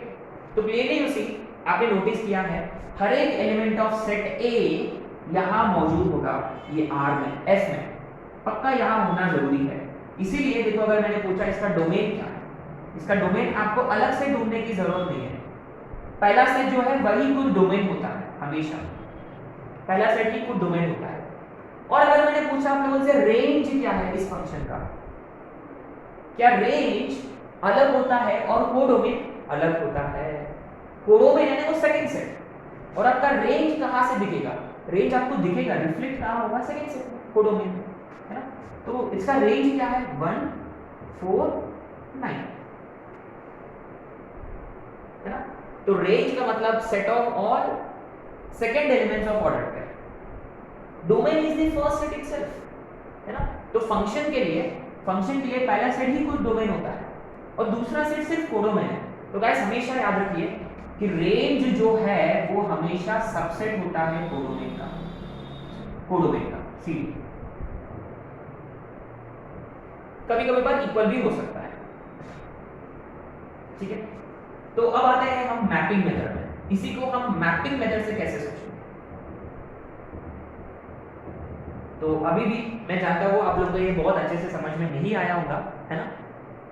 तो क्लियरली यू सी, आपने नोटिस किया है हर एक एलिमेंट ऑफ सेट A यहां मौजूद होगा, ये R में, S में पक्का यहां होना जरूरी है। इसीलिए देखो, अगर मैंने पूछा इसका डोमेन क्या है, इसका डोमेन आपको अलग से ढूंढने की जरूरत नहीं है। पहला सेट जो है वही कुछ डोमेन होता है, हमेशा पहला सेट ही कुछ डोमेन होता है। और अगर मैंने पूछा आप लोगों से रेंज क्या है इस फंक्शन का, क्या रेंज अलग होता है और कोडोमेन अलग होता है? कोडोमेन यानी वो सेकंड सेट, और आपका रेंज कहां से दिखेगा? रेंज आपको दिखेगा, रिफ्लेक्ट कहां होगा? सेकंड सेट, कोडोमेन, है ना? तो इसका रेंज क्या है? 1 4 9, है ना? तो रेंज का मतलब set of all second elements of order pair. Domain is the first set itself, है ना? तो फंक्शन के लिए पहला सेट ही कुछ डोमेन होता है और दूसरा सेट सिर्फ कोडोमेन है। तो गाइस हमेशा याद रखिए कि रेंज जो है वो हमेशा सबसेट होता है कोडोमेन का। कोडोमेन का CD। कभी कभी पर इक्वल भी हो सकता है, ठीक है। तो अब आते हैं हम मैपिंग मेथड में। इसी को हम मैपिंग मेथड से कैसे सोचेंगे। तो अभी भी मैं जानता हूँ आप लोग को ये बहुत अच्छे से समझ में नहीं आया होगा, है ना,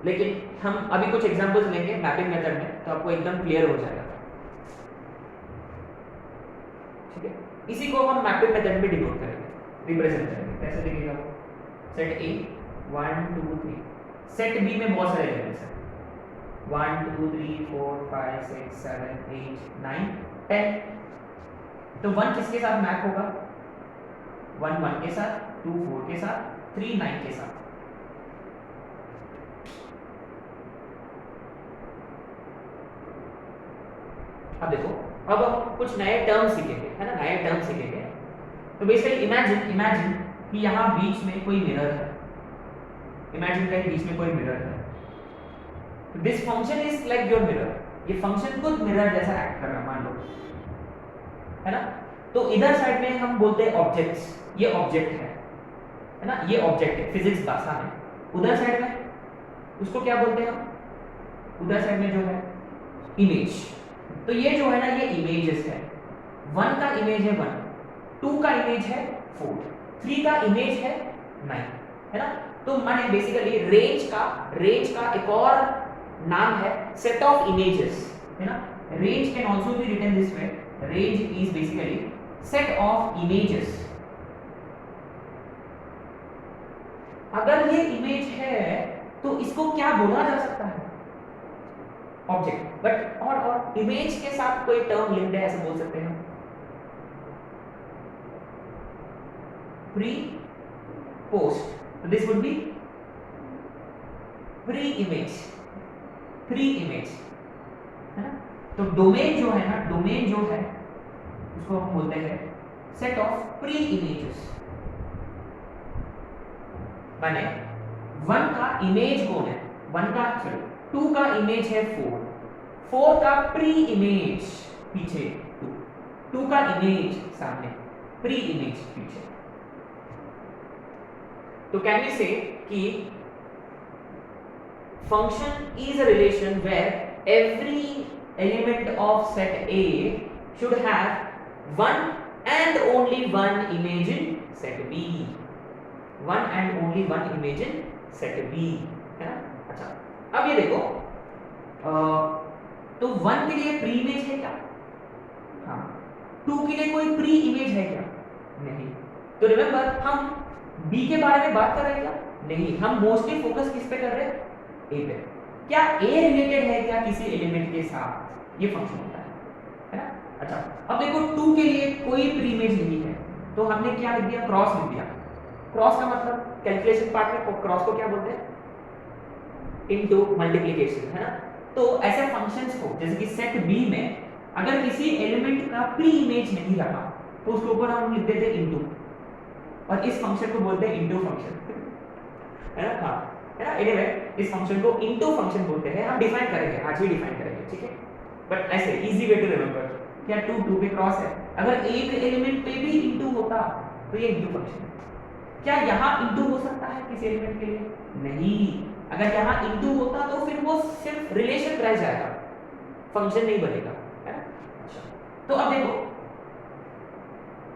लेकिन हम अभी कुछ एग्जांपल्स लेंगे मैपिंग मेथड में, तो आपको एकदम क्लियर हो जाएगा, ठीक है। इसी को हम मैपिंग मेथड में डिनोट करेंगे, रिप्रेजेंट करेंगे। कैसे दिखेगा वो? सेट A 1 2 3, सेट B में बहुत सारे एलिमेंट्स हैं, 1 2 3 4 5 6 7 8 9 10। तो 1 किसके साथ मैप होगा? 1 1 के साथ, 2 4 के साथ, 3 9 के साथ। अब देखो, अब हम कुछ नए टर्म सीखेंगे, है ना, नए टर्म सीखेंगे। तो बेसिकली इमेजिन कि यहाँ बीच में कोई मिरर है, इमेजिन कहीं बीच में कोई मिरर है। तो this function is like your mirror, ये फंक्शन खुद मिरर जैसा एक्ट कर रहा है, मान लो, है ना। तो इधर साइड में हम बोलते हैं ऑब्जेक्ट्स, ये ऑब्जेक्ट है ना, ये ऑब्जेक्ट है फिजिक्स भाषा में। उधर साइड में उसको क्या बोलते हैं हम? उधर साइड में जो है इमेज। तो ये जो है ना, ये इमेजेस है। 1 का इमेज है 1, 2 का इमेज है 4, 3 का इमेज है 9, है ना। तो माने बेसिकली रेंज का एक और नाम है सेट ऑफ इमेजेस, है ना। Range can also be written this way, range is basically set of images. अगर ये इमेज है तो इसको क्या बोला जा सकता है? ऑब्जेक्ट। बट और इमेज के साथ कोई टर्म लिंक्ड है, ऐसे बोल सकते हैं प्री पोस्ट। तो this would be pre image, है ना। तो डोमेन जो है ना, डोमेन जो है उसको हम बोलते हैं सेट ऑफ प्री इमेजेस। माने 1 का इमेज कौन है? 1 का, सॉरी 2 का इमेज है 4, 4 का प्री इमेज पीछे 2, 2 का इमेज सामने, प्री इमेज पीछे। तो कैन वी से कि function is a relation where every element of set A should have one and only one image in set B, one and only one image in set B, है ना। अच्छा, अब ये देखो, तो 1 के लिए प्री इमेज है क्या? हाँ। 2 के लिए कोई प्री इमेज है क्या? नहीं। तो रिमेंबर, हम B के बारे में बात कर रहे हैं क्या? नहीं, हम मोस्टली फोकस किस पे कर रहे हैं? A पे। क्या A रिलेटेड है क्या किसी एलिमेंट के साथ? ये फंक्शन होता है ना। अच्छा, अब देखो 2 के लिए कोई प्री इमेज नहीं है, तो हमने क्या लिख दिया? क्रॉस लिख दिया। क्रॉस का मतलब कैलकुलेशन पार्ट में क्रॉस को क्या बोलते हैं? इनटू मल्टीप्लिकेशन, है ना। तो ऐसे फंक्शंस को, जैसे कि सेट B में अगर किसी एलिमेंट का प्री इमेज नहीं रहा तो उसके ऊपर हम लिख देते इनटू, और इस फंक्शन को बोलते हैं इनटू फंक्शन, है ना। हाँ, है ना। एनीवे, इस फंक्शन को इनटू फंक्शन बोलते हैं। हम डिफाइन करेंगे, आज भी डिफाइन करेंगे, ठीक है। बट ऐसे इजी वे टू रिमेंबर, क्या 2 पे क्रॉस है, अगर एक एलिमेंट पे भी इनटू होता तो ये इनटू फंक्शन है। क्या यहाँ इनटू हो सकता है किसी एलिमेंट के लिए? नहीं। अगर यहाँ इनटू होता तो फिर वो सिर्फ रिलेशन रह जाएगा, फंक्शन नहीं बनेगा, है ना। अच्छा, तो अब देखो,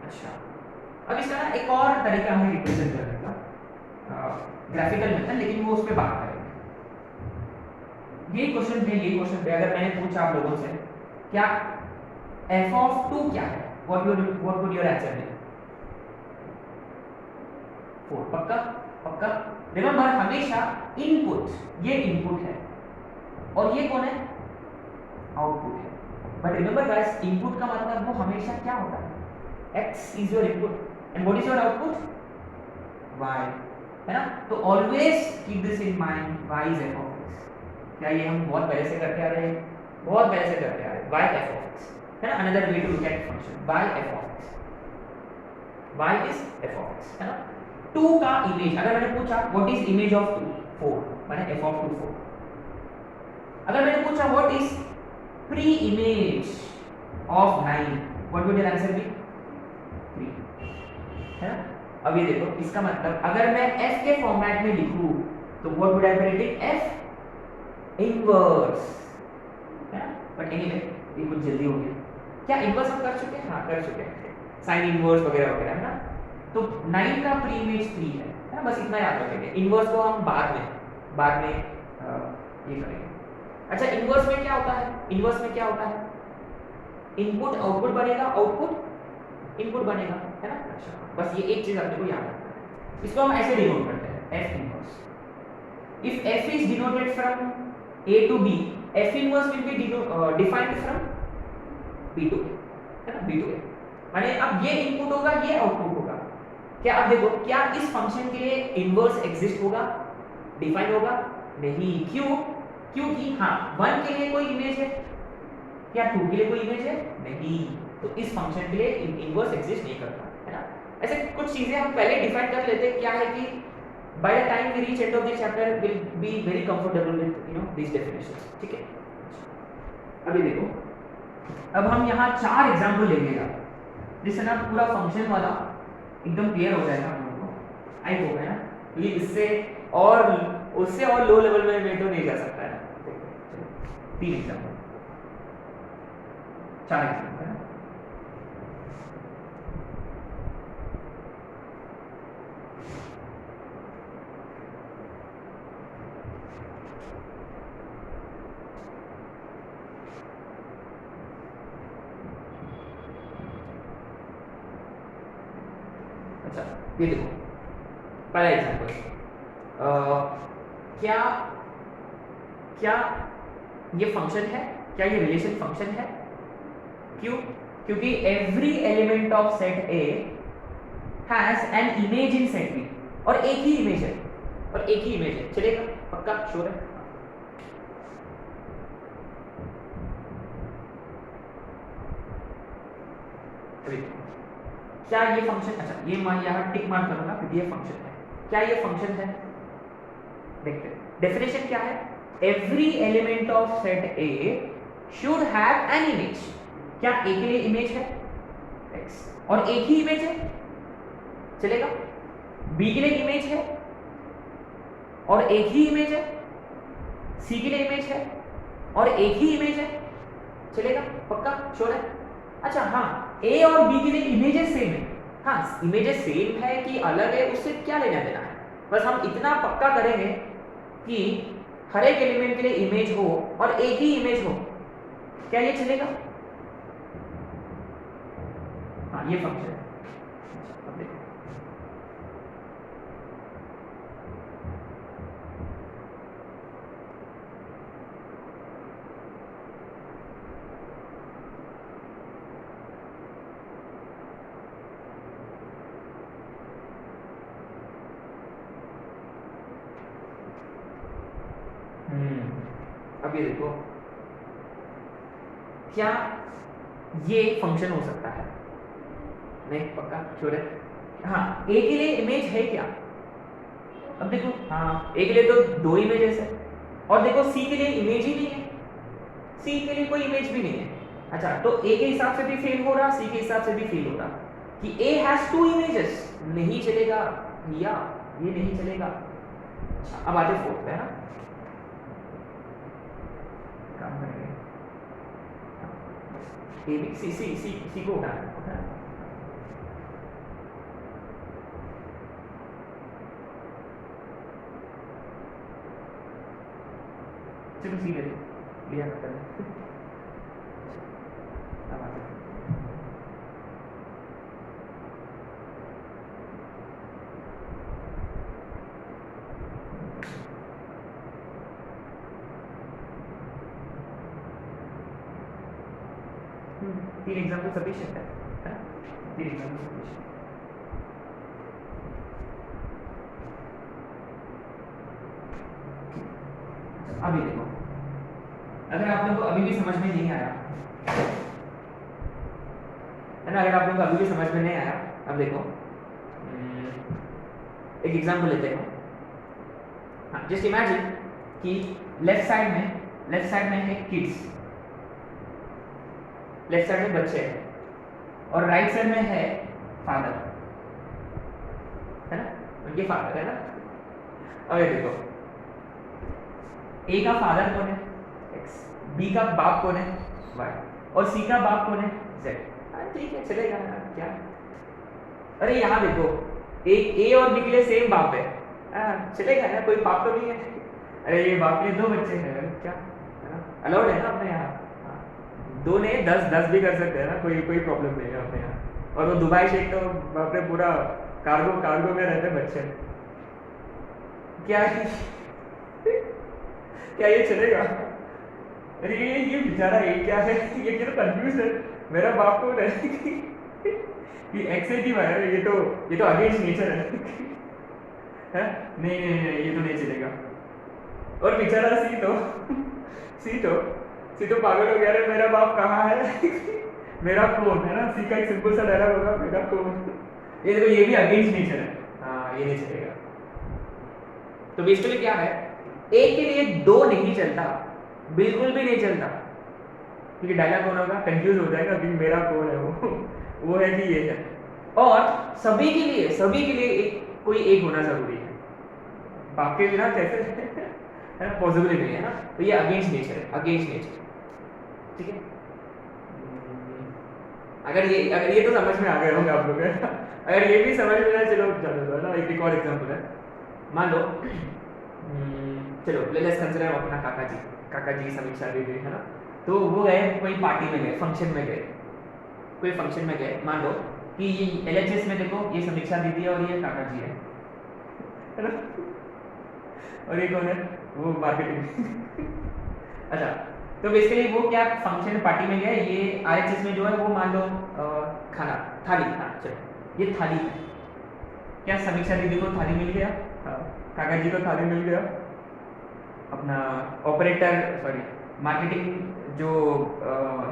अच्छा, अब इसका ना एक और तरीका है रिप्रेजेंट करने का, ग्राफिकल मेथड, लेकिन वो उस पर बात करेंगे। ये क्वेश्चन पे अगर मैंने पूछा आप लोगों से क्या f(2) क्या है, what would your answer be? 4। पक्का। रिमेंबर, हमेशा इनपुट, ये इनपुट है और ये कौन है? आउटपुट है। बट रिमेंबर गाइस, इनपुट का मतलब वो हमेशा क्या होता है? x is your input and what is your output? y, है ना। तो always keep this in mind, y is f of x। क्या ये हम बहुत पहले से करते आ रहे हैं? बहुत पहले से करते आ रहे हैं, y f ऑफ x, है ना। Another way to look at function, y f of x, y is f of x, है ना। 2 का इमेज, अगर मैंने पूछा व्हाट इज इमेज ऑफ 2? 4, माने f ऑफ 2 4। अगर मैंने पूछा what is pre image of 9, what would your answer be? 3, है ना। अब ये देखो, इसका मतलब अगर मैं f के फॉर्मेट में लिखूं तो what would I be writing, f inverse, है ना। बट एनीवे ये कुछ जल्दी हो गया। क्या इनवर्स हम कर चुके हैं? हाँ कर चुके हैं, साइन इनवर्स वगैरह वगैरह, है ना। तो 9 का प्री इमेज 3 है ना, बस इतना याद रखेंगे। इनवर्स को हम बाद में ये करेंगे। अच्छा, इनवर्स में क्या होता है? इनवर्स में क्या होता है? इनपुट आउटपुट बनेगा, आउटपुट इनपुट बनेगा, है ना। अच्छा, बस ये एक चीज अपने को याद रखना है। इसको हम ऐसे डिनोट करते हैं, f inverse. If f is denoted from a to b, f inverse will be defined from b to a, है ना, b to a। माने अब ये इनपुट होगा, ये आउटपुट होगा। क्या अब देखो, क्या इस फंक्शन के लिए इनवर्स एग्जिस्ट होगा, डिफाइन होगा? नहीं। क्यों? क्योंकि हाँ 1 के लिए कोई इमेज है, क्या 2 के लिए कोई इमेज है? नहीं। तो इस फंक्शन के लिए इनवर्स एग्जिस्ट नहीं करता, है ना। ऐसे कुछ चीजें हम पहले डिफाइन कर लेते हैं। क्या है कि by the time we reach end of this chapter will be very comfortable with you know this definitions, ठीक है। अभी देखो, अब हम यहाँ 4 एग्जांपल लेंगे, जिससे ना पूरा फंक्शन वाला एकदम क्लियर हो जाएगा हम लोगों को, आई होप, है ना। क्योंकि इससे और उससे और लो लेवल में मैं तो नहीं जा सकता है। 3 एग्जांपल, 4 एग्जांपल, है ना। अच्छा, ये देखो पहला एग्जांपल, क्या क्या ये फंक्शन है? क्या ये रिलेशन फंक्शन है? क्यों? क्योंकि every element of set A has an image in set B, और एक ही इमेज है, और एक ही इमेज है। चलेगा? पक्का श्योर है? क्या ये फंक्शन, अच्छा ये यहाँ टिक मार्क करूंगा क्योंकि ये फंक्शन है। क्या ये फंक्शन है? देखते हैं डेफिनेशन क्या है। Every element of set A should have an image. क्या ए के लिए इमेज है? x, और एक ही इमेज है? चलेगा। बी के लिए इमेज है और एक ही इमेज है? सी के लिए इमेज है और एक ही इमेज है? चलेगा? पक्का श्योर है? अच्छा हाँ, ए और बी के लिए इमेजेस सेम है। हाँ, इमेजेस सेम है कि अलग है उससे क्या लेना देना है, बस हम इतना पक्का करेंगे कि हर एक एलिमेंट के लिए इमेज हो और एक ही इमेज हो। क्या ये चलेगा? हाँ ये फंक्शन है। अब देखो, अब ये देखो, क्या ये फंक्शन हो सकता है? नहीं, पक्का श्योर है? हाँ, ए के लिए इमेज है क्या? अब देखो, हाँ ए के लिए तो 2 इमेजेस है, और देखो सी के लिए इमेज ही नहीं है, सी के लिए कोई इमेज भी नहीं है। अच्छा, तो ए के हिसाब से भी फेल हो रहा, सी के हिसाब से भी फेल हो रहा कि ए हैज 2 इमेजेस। नहीं चलेगा भैया, ये नहीं चलेगा। अच्छा, अब आते फोर्थ पे, है ना। काम करेंगे ए बी सी सी सी सी को उठाना, चलो सी ले लिया करते हैं। अब आते हैं, तीन एग्जाम्पल सफिशिएंट है ना? 3 एग्जाम्पल सफिशिएंट। अभी देखो, अगर आप लोगों को अभी भी समझ में नहीं आया है ना, अगर आप लोगों को अभी भी समझ में नहीं आया, अब देखो एक एग्जाम्पल लेते हैं। हाँ, जस्ट इमेजिन कि लेफ्ट साइड में है किड्स, लेफ्ट साइड में बच्चे हैं, और राइट साइड में है फादर। उनके फादर है ना। अब ये देखो, ए का फादर कौन है, एक्स, बी का बाप कौन है, वाई, और सी का बाप कौन है, जेड। ठीक है, चलेगा यार, क्या। अरे यहाँ देखो, एक ए और बी के लिए सेम बाप है, चलेगा यार, कोई बाप तो नहीं है। अरे ये बाप के दो बच्चे हैं, क्या है ना, अलाउड है ना अपने यहाँ। दो ने 10 भी कर सकते हैं ना, कोई कोई प्रॉब्लम नहीं है अपने यहाँ। और वो दुबई शेख तो बाप रे पूरा कार्गो में रहते बच्चे, क्या क्या ये चलेगा। अरे ये बेचारा ये क्या है, ये क्या तो कंफ्यूज है, मेरा बाप कौन है ये एक्स है कि वाई है, ये तो अगेंस्ट नेचर है हैं? नहीं नहीं नहीं, ये तो नहीं चलेगा। और बेचारा सी तो पागल हो गया, रे मेरा बाप कहाँ है मेरा कौन है ना, सी का एक सिंपल सा डायलॉग होगा, मेरा कौन। ये देखो, ये भी अगेंस्ट नेचर है, हाँ ये नहीं चलेगा। तो बेसिकली क्या है, एक के लिए दो नहीं चलता, बिल्कुल भी नहीं चलता, क्योंकि डायलॉग कौन होगा, कंफ्यूज हो जाएगा कि मेरा कौन है वो है कि ये है। और सभी के लिए कोई एक होना जरूरी है, बाप के बिना कैसे है ना, पॉसिबल ही नहीं है ना। तो ये अगेंस्ट नेचर है, अगेंस्ट नेचर, ठीक है। अगर ये तो समझ में आ गए होंगे आप लोग, अगर ये भी समझ में आए, चलो चलो दो ना, एक और एग्जांपल है। मान लो चलो लेट्स कंसीडर अपना काका जी समीक्षा दीदी है ना, तो वो गए कोई पार्टी में गए, फंक्शन में गए, कोई फंक्शन में गए। मान लो कि ये LHS में देखो, ये समीक्षा दीदी है और ये काका जी है ना, और ये कौन है, वो मार्केटिंग अच्छा, तो बेसिकली वो क्या फंक्शन पार्टी में गए, ये RHS में जो है वो मान लो खाना थाली, हाँ चलो ये थाली है। क्या समीक्षा दीदी को थाली मिल गया, हाँ, काका जी को थाली मिल गया, अपना ऑपरेटर सॉरी मार्केटिंग जो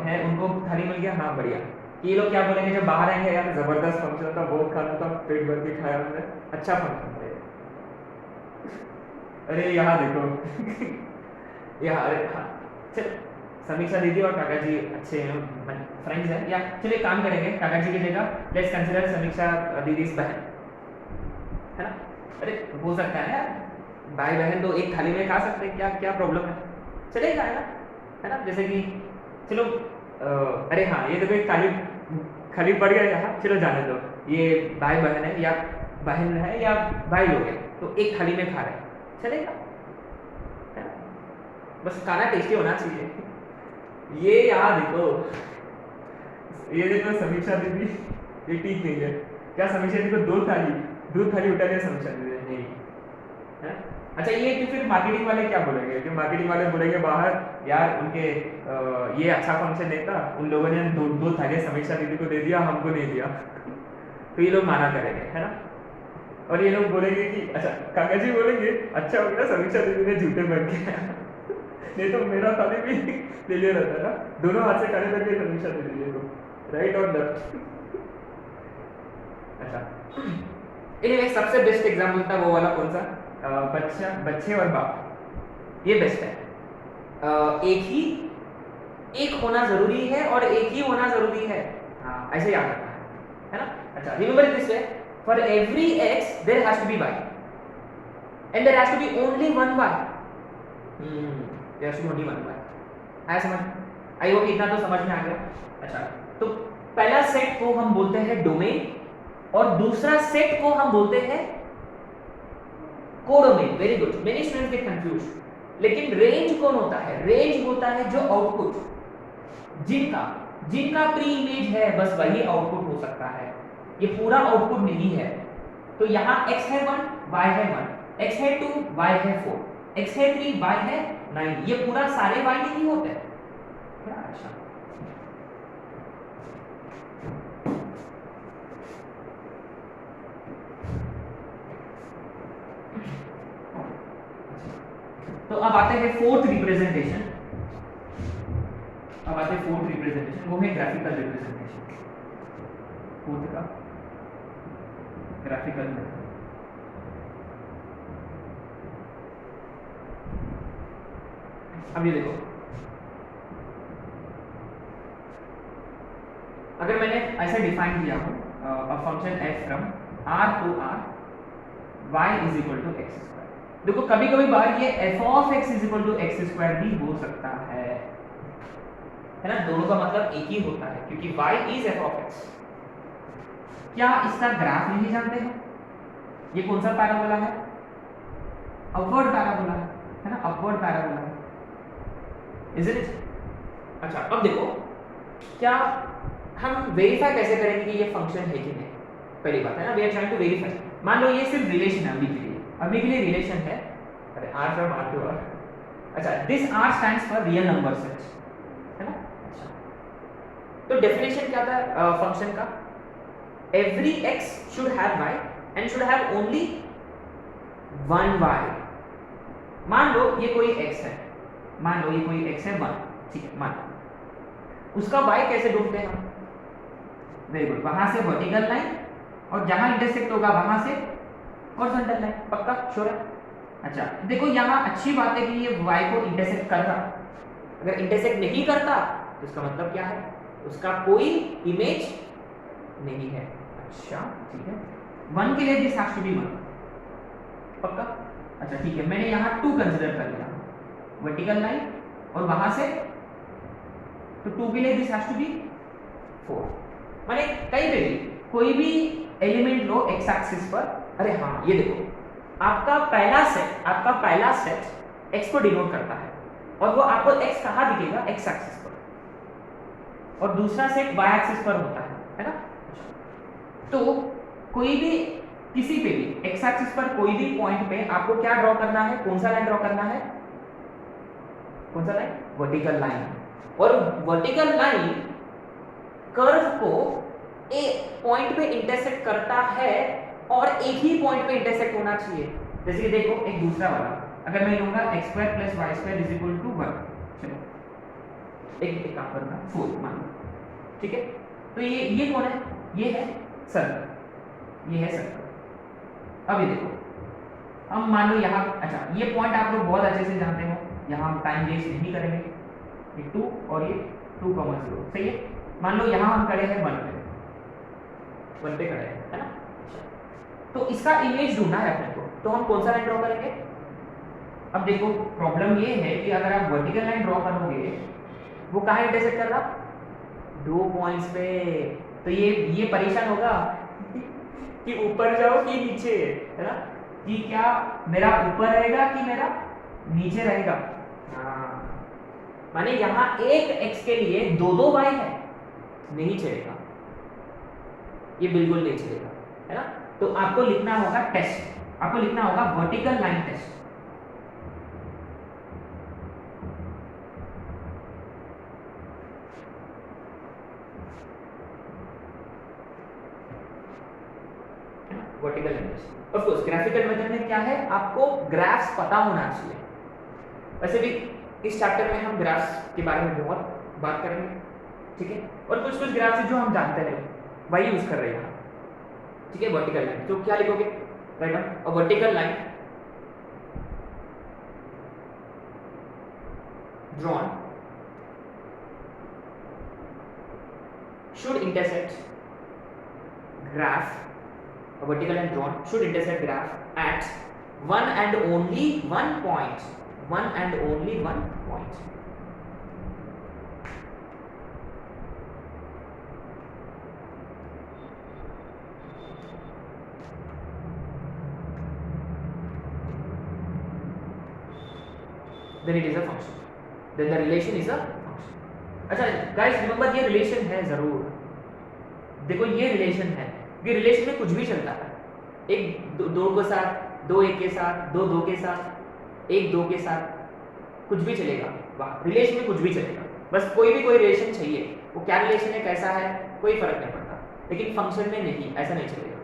है उनको थाली मिल गया, हाँ बढ़िया। ये लोग क्या बोलेंगे जब बाहर आएंगे, यार जबरदस्त फंक्शन था, बहुत खाना था, पेट भर के खाया हमने, अच्छा फंक्शन था। अरे यहाँ देखो यहाँ, अरे हाँ चलो, समीक्षा दीदी और काका जी अच्छे फ्रेंड्स हैं, या चलिए काम करेंगे, काका जी की जगह लेट्स कंसीडर समीक्षा दीदी बहन है ना। अरे हो सकता है यार, भाई बहन तो एक थाली में खा सकते हैं, क्या क्या प्रॉब्लम है, चलेगा है ना। जैसे कि चलो अरे हाँ ये देखो, एक थाली खाली पड़ गया यहाँ, चलो जाने दो, ये भाई बहन है या बहन है या भाई लोग हैं, तो एक थाली में खा रहे हैं, चलेगा है ना, बस खाना टेस्टी होना चाहिए। ये यहाँ देखो, ये देखो समीक्षा दीदी, ये ठीक नहीं है। क्या समीक्षा दीदी को दो थाली उठा लिया समीक्षा दीदी ने, नहीं है। अच्छा ये कि फिर मार्केटिंग वाले क्या बोलेंगे, कि मार्केटिंग वाले बोलेंगे बाहर, यार उनके ये अच्छा फंक्शन नहीं था, उन लोगों ने दो थालियां समीक्षा दीदी को दे दिया, हमको नहीं दिया तो ये लोग माना करेंगे है ना। और ये लोग बोलेंगे कि अच्छा, काका जी बोलेंगे अच्छा हो गया समीक्षा दीदी ने जूते पहन के नहीं तो मेरा थाली भी ले लिया रहता ना, दोनों हाथ से खाने लगे समीक्षा दीदी को, राइट और लेफ्ट। अच्छा इन्हें सबसे बेस्ट एग्जाम्पल था वो वाला कौन सा, बच्चे और बाप, ये बेस्ट है। एक होना जरूरी है और एक ही होना जरूरी है, हाँ ऐसे याद रखना है ना। अच्छा remember this way, for every x there has to be y and there has to be only one y, there has to be only one y, आया समझ, आई होप इतना तो समझ में आ गया। अच्छा तो पहला सेट को हम बोलते हैं डोमेन और दूसरा सेट को हम बोलते हैं codomain. Very good, many students get confuse. लेकिन रेंज कौन होता है, रेंज होता है जो आउटपुट, जिनका प्री इमेज है बस वही आउटपुट हो सकता है, ये पूरा आउटपुट नहीं है। तो यहाँ x है 1, y है 1, x है 2, y है 4, x है 3, y है 9, ये पूरा सारे y नहीं होते क्या। अच्छा तो अब आते हैं फोर्थ रिप्रेजेंटेशन, वो है ग्राफिकल रिप्रेजेंटेशन, फोर्थ का ग्राफिकल मेथड। अब ये देखो, अगर मैंने ऐसे डिफाइन किया हो a function f from r to r y is equal to x square. देखो कभी कभी बार ये f of x is equal to x square भी हो सकता है ना, दोनों का मतलब एक ही होता है क्योंकि y is F of x. क्या इसका ग्राफ नहीं जानते हो? ये कौन सा पैराबोला है? अपवर्ड पैराबोला है ना, अपवर्ड पैराबोला है, इजंट इट? अच्छा अब देखो क्या हम वेरीफाई कैसे करेंगे कि ये फंक्शन है कि नहीं? पहली बात है ना, we are trying to verify. मान लो ये सिर्फ रिलेशन है अभी के लिए रिलेशन है, अरे r from r to r। अच्छा this r stands for real number set, है ना? अच्छा तो डेफिनेशन क्या था फंक्शन का? Every x should have y and should have only one y। मान लो ये कोई x है, मान लो ये कोई x है 1, ठीक है, मान उसका y कैसे ढूंढते हैं हम? वेरी गुड, वहां से वर्टिकल लाइन और जहां इंटरसेक्ट होगा वहां से हॉरिजॉन्टल लाइन। पक्का श्योर है? अच्छा देखो यहाँ अच्छी बात है कि ये y को इंटरसेक्ट कर रहा, अगर इंटरसेक्ट नहीं करता तो इसका मतलब क्या है? उसका कोई इमेज नहीं है। अच्छा ठीक है, 1 के लिए दिस हैज टू बी 1। पक्का? अच्छा ठीक है, मैंने यहाँ 2 कंसीडर कर लिया, वर्टिकल लाइन और वहां से तो 2 के लिए दिस हैज टू बी 4। माने कहीं पे भी कोई भी एलिमेंट लो एक्स एक्सिस पर, अरे हाँ ये देखो आपका पहला सेट x को डिनोट करता है और वो आपको x कहाँ दिखेगा? x एक्सिस पर, और दूसरा सेट y एक्सिस पर होता है ना? तो कोई भी किसी पे भी x एक्सिस पर कोई भी पॉइंट पे आपको क्या ड्रॉ करना है? कौन सा लाइन ड्रॉ करना है? कौन सा लाइन? Vertical line. और वर्टिकल लाइन कर्व को एक पॉइंट पे इंटरसेक्ट करता है और एक ही पॉइंट पे इंटरसेक्ट होना चाहिए। जैसे कि देखो एक दूसरा वाला, अगर मैं लूंगा x square plus y square is equal to 1, चलो एक काम करना 4 मान लो, ठीक है? तो ये कौन है? ये है सर्कल, ये है सर्कल। अब ये देखो हम मान लो यहाँ, अच्छा ये पॉइंट आप लोग बहुत अच्छे से जानते हो, यहाँ हम टाइम वेस्ट नहीं करेंगे, ये 2 और ये 2,0, सही है? मान लो यहाँ हम खड़े हैं 1 पे खड़े हैं, है ना? तो इसका इमेज ढूंढना है अपने को, तो हम कौन सा लाइन ड्रॉ करेंगे? अब देखो प्रॉब्लम ये है कि अगर आप वर्टिकल लाइन ड्रॉ करोगे वो कहाँ इंटरसेक्ट कर रहा? 2 पॉइंट्स पे। तो ये परेशान होगा कि ऊपर जाओ कि नीचे, है ना? कि क्या मेरा ऊपर रहेगा कि मेरा नीचे रहेगा? हाँ, माने यहाँ एक x के लिए 2 y है, नहीं चलेगा, ये बिल्कुल नहीं चलेगा, है ना? तो आपको लिखना होगा टेस्ट, आपको लिखना होगा vertical line test. Vertical line test. Of course graphical method में क्या है, आपको ग्राफ्स पता होना चाहिए। वैसे भी इस चैप्टर में हम ग्राफ्स के बारे में बहुत बात करेंगे, ठीक है? और कुछ ग्राफ्स जो हम जानते हैं वही यूज कर रहे हैं, ठीक है? वर्टिकल लाइन, तो क्या लिखोगे? राइट ना, a vertical line drawn should intersect graph, a vertical line drawn should intersect graph at one and only one point, one and only one point. Then it is a function, then the relation is a function. अच्छा guys remember ये relation है जरूर, देखो ये relation है, ये relation में कुछ भी चलता है, एक दो के साथ, 2 1 के साथ, 2 2 के साथ, 1 2 के साथ, कुछ भी चलेगा, वाह रिलेशन में कुछ भी चलेगा, बस कोई भी कोई रिलेशन चाहिए, वो क्या रिलेशन है कैसा है कोई फर्क नहीं पड़ता, लेकिन फंक्शन में नहीं, ऐसा नहीं चलेगा,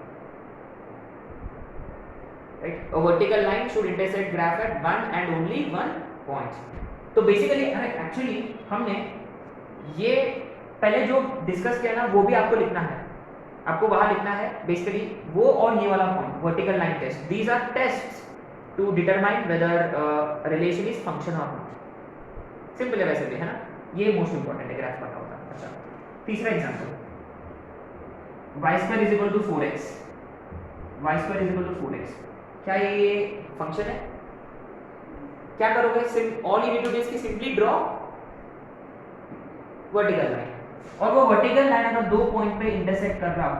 right? A vertical line should intersect graph at one and only one point. तो बेसिकली एक्चुअली हमने ये पहले जो डिस्कस किया ना वो भी आपको लिखना है, आपको वहां लिखना है बेसिकली वो और ये वाला point vertical line test, these are tests to determine whether relation is function और नॉट। सिंपल है वैसे भी, है ना? ये मोस्ट इंपॉर्टेंट है, ग्राफ पता होता है। अच्छा तीसरा example, y² = 4x, y² = 4x, क्या ये फंक्शन है? क्या करोगे? All you need to do is simply draw vertical line, और वो वर्टिकल लाइन अगर दो पॉइंट पे इंटरसेक्ट कर रहा हो,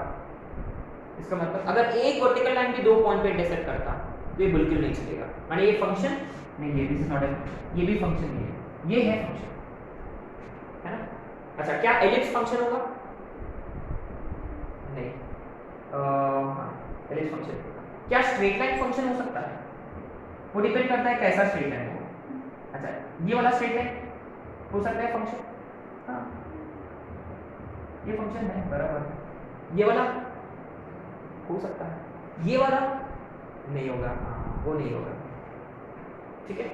इसका मतलब अगर एक वर्टिकल लाइन भी दो पॉइंट पे इंटरसेक्ट करता तो ये बिल्कुल नहीं चलेगा, माने ये फंक्शन नहीं है, दिस इज नॉट ए, ये भी फंक्शन नहीं है, ये है फंक्शन, है ना? अच्छा, क्या एलिप्स फंक्शन होगा? नहीं, एलिप्स फंक्शन। क्या स्ट्रेट लाइन फंक्शन हो सकता है? वो डिपेंड करता है कैसा स्ट्रेट लाइन हो। अच्छा, ये वाला स्ट्रेट लाइन हो सकता है फंक्शन, हाँ ये फंक्शन है बराबर। ये वाला हो सकता है, ये वाला नहीं होगा, हाँ वो नहीं होगा, ठीक है।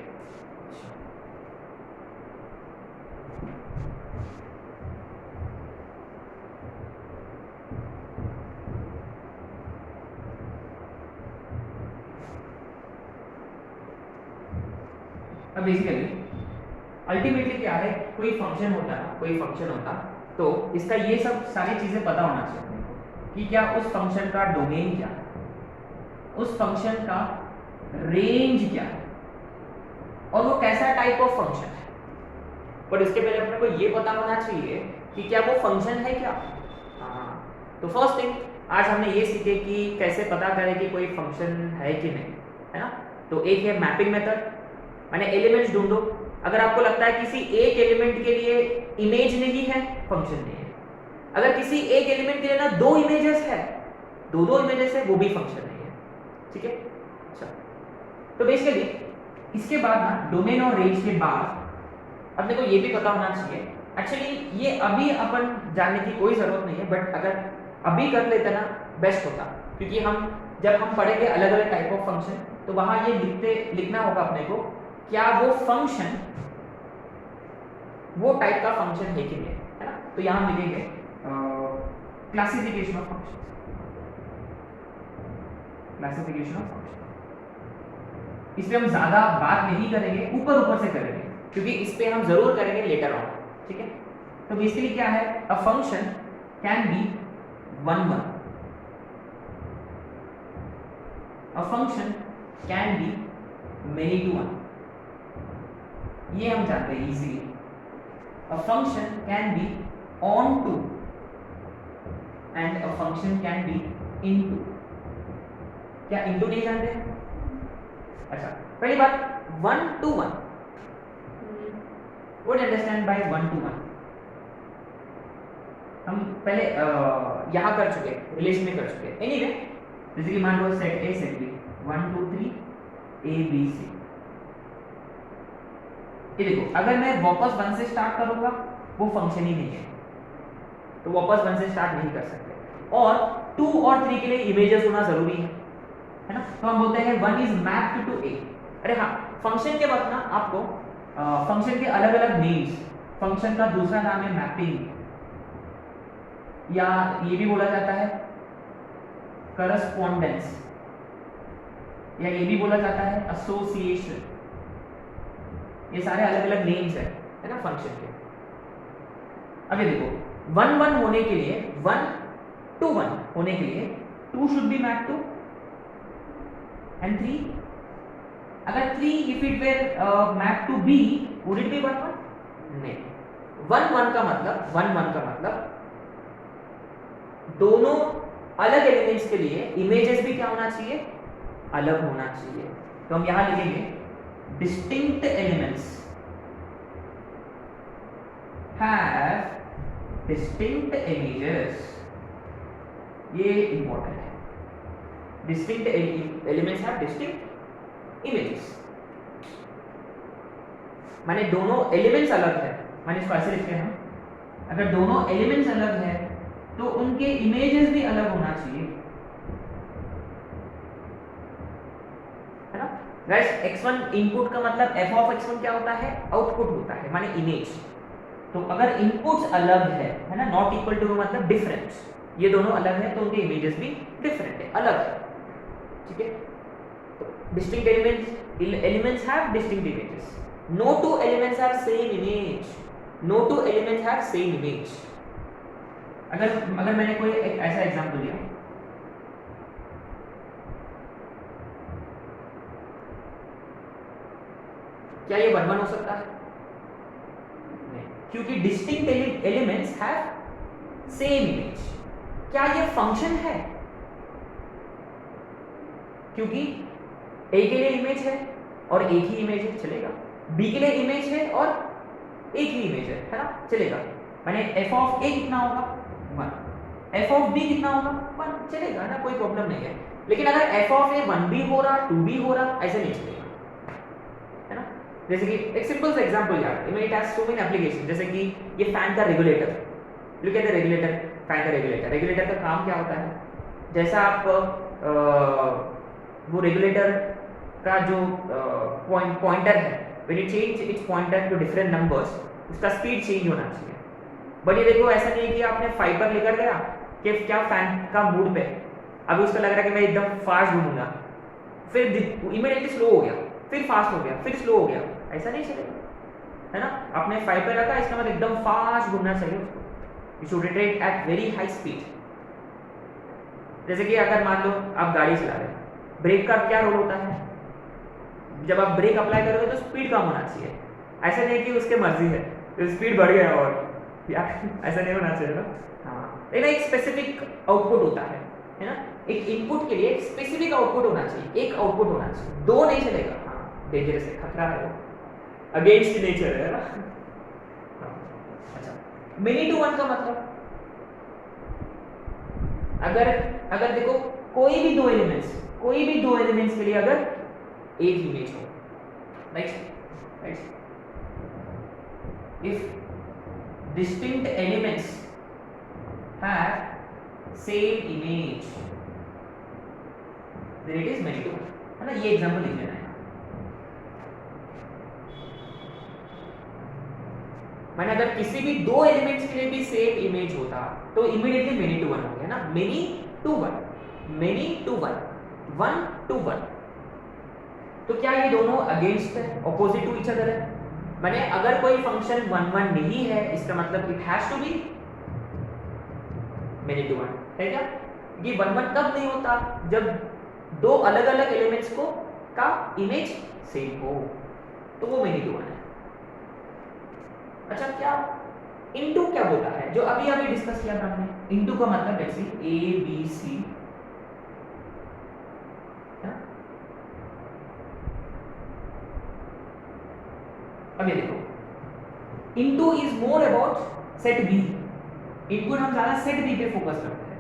अब बेसिकली अल्टीमेटली क्या है, कोई फंक्शन होता है, कोई फंक्शन होता तो इसका ये सब सारी चीजें पता होना चाहिए अपने को कि क्या उस फंक्शन का डोमेन क्या है, उस फंक्शन का रेंज क्या है, और वो कैसा टाइप ऑफ फंक्शन है। पर इसके पहले अपने को ये पता होना चाहिए कि क्या वो फंक्शन है क्या। हाँ, तो फर्स्ट थिंग आज हमने ये सीखे कि कैसे पता करें कि कोई फंक्शन है कि नहीं, है ना। तो एक है मैपिंग मेथड, माने एलिमेंट्स ढूंढो, अगर आपको लगता है किसी एक एलिमेंट के लिए इमेज नहीं है, फंक्शन नहीं है। अगर किसी एक एलिमेंट के लिए ना दो इमेजेस है, दो इमेजेस है, वो भी फंक्शन नहीं है, ठीक है। अच्छा, तो बेसिकली इसके बाद ना डोमेन और रेंज के बाद अपने को ये भी पता होना चाहिए, एक्चुअली ये अभी अपन जानने की कोई जरूरत नहीं है, बट अगर अभी कर लेते ना बेस्ट होता, क्योंकि हम जब हम पढ़ेंगे अलग अलग टाइप ऑफ फंक्शन तो वहां ये लिखना होगा अपने को क्या वो फंक्शन वो टाइप का फंक्शन है कि नहीं, है ना। तो यहां लिखेंगे classification of function, classification of function. इस पे हम ज्यादा बात नहीं करेंगे, ऊपर से करेंगे, क्योंकि इस पे हम जरूर करेंगे लेटर ऑन, ठीक है। तो बेसिकली क्या है, a function can be 1 1, a function can be many to 1, ये हम जानते हैं easily. A function can be on to and a function can be into। क्या into नहीं जानते हैं? अच्छा, पहली बात 1 to 1, what do you understand by 1 to 1? हम पहले यहाँ कर चुके, रिलेशन में कर चुके। एनीवे जैसे कि मान लो set A set B 1 2 3 A B C, ये देखो अगर मैं वापस 1 से स्टार्ट करूंगा वो फंक्शन ही नहीं है, तो वापस 1 से स्टार्ट नहीं कर सकते। और 2 और 3 के लिए इमेजेस होना जरूरी है ना। तो हम बोलते हैं 1 इज मैप्ड टू ए। अरे हाँ, फंक्शन के बाद ना आपको फंक्शन के अलग अलग नेम्स, फंक्शन का दूसरा नाम है मैपिंग, या ये भी बोला जाता है करस्पॉन्डेंस, या ये भी बोला जाता है एसोसिएशन। ये सारे अलग अलग नेम्स है ना फंक्शन के। अब ये देखो 1 1 होने के लिए 1 to 1 होने के लिए 2 should be map to and 3। अगर 3 if it were map to B would it be 1 1? नहीं, 1 1 का मतलब दोनों अलग एलिमेंट्स के लिए इमेजेस भी क्या होना चाहिए, अलग होना चाहिए। तो हम यहां लिखेंगे distinct elements have distinct images, ये इंपॉर्टेंट है। distinct elements have distinct images, माने दोनों एलिमेंट्स अलग है, माने इसको ऐसे लिखते हैं हम, अगर दोनों एलिमेंट्स अलग है तो उनके इमेजेस भी अलग होना चाहिए, है ना। गाइस x1 इनपुट का मतलब f of x1 क्या होता है, आउटपुट होता है, माने इमेज। तो अगर इनपुट्स अलग है ना, नॉट इक्वल टू मतलब डिफरेंस, ये दोनों अलग है तो उनके इमेजेस भी डिफरेंट है, अलग है, ठीक है। तो distinct elements have distinct images, no two elements have same image, no two elements have same image. अगर मैंने कोई एक ऐसा एग्जांपल लिया, क्या ये 1 1 हो सकता है? नहीं, क्योंकि distinct elements have same image. क्या ये फंक्शन है? क्योंकि ए के लिए इमेज है और एक ही इमेज है, चलेगा। बी के लिए इमेज है और एक ही इमेज है ना, चलेगा। माने एफ ऑफ ए कितना होगा? 1। एफ ऑफ बी कितना होगा? 1, चलेगा ना, कोई प्रॉब्लम नहीं है। लेकिन अगर एफ ऑफ ए 1 भी हो रहा 2 भी हो रहा, ऐसे नहीं चलेगा, है ना। जैसे कि एक सिंपल सा एग्जांपल यार, it has so many application. जैसे कि ये फैन का regulator, look at the regulator, fan का रेगुलेटर। रेगुलेटर का काम क्या होता है? जैसा आप वो रेगुलेटर का जो पॉइंटर है, when you change its pointer to different numbers, उसका स्पीड चेंज होना चाहिए। बट ये देखो, ऐसा नहीं है कि आपने 5 पर लेकर गया कि क्या फैन का मूड पे, अभी उसको लग रहा है कि मैं एकदम फास्ट घूमूंगा, फिर इमीडिएटली स्लो हो गया, फिर फास्ट हो गया, फिर स्लो हो गया, ऐसा नहीं चलेगा, है ना। आपने 5 पे रखा, इसका मतलब एकदम फास्ट घूमना चाहिए उसको। You should rotate at very high speed. जैसे कि अगर मान लो आप गाड़ी चला रहे हैं, ब्रेक का क्या रोल होता है? जब आप ब्रेक अप्लाई करोगे तो स्पीड कम होना चाहिए। ऐसा नहीं कि उसके मर्जी है तो स्पीड बढ़ गया और यार ऐसा नहीं होना चाहिए ना। हाँ, लेकिन एक स्पेसिफिक आउटपुट होता है ना। एक इनपुट के लिए एक स्पेसिफिक आउटपुट होना चाहिए, एक आउटपुट होना चाहिए, दो नहीं चलेगा। हाँ, डेंजरस है, खतरा है, अगेंस्ट नेचर है ना। अच्छा, मेनी टू वन का मतलब, अगर देखो कोई भी दो एलिमेंट्स के लिए अगर एक इमेज हो, right, if distinct elements have same image then it is many to one, है ना। ये एग्जांपल लिख लेना है। मैंने अगर किसी भी दो एलिमेंट्स के लिए भी सेम इमेज होता तो इमीडिएटली मेनी टू वन हो गया ना। Many to one, many to one, 1 to 1। तो क्या ये दोनों अगेंस्ट है, ऑपोजिट टू ईच अदर है? माने अगर कोई फंक्शन 1 1 नहीं है, इसका मतलब it has to be many to one, है क्या? ये 1 1 कब नहीं होता? जब दो अलग अलग एलिमेंट्स को का इमेज सेम हो, तो वो मेनी टू वन है। अच्छा, क्या इनटू क्या बोलता है? जो अभी अभी डिस्कस किया था हमने, इनटू का मतलब जैसे ए बी सी, अब ये देखो, into is more about set B. Into हम ज्यादा सेट बी पे फोकस करते हैं।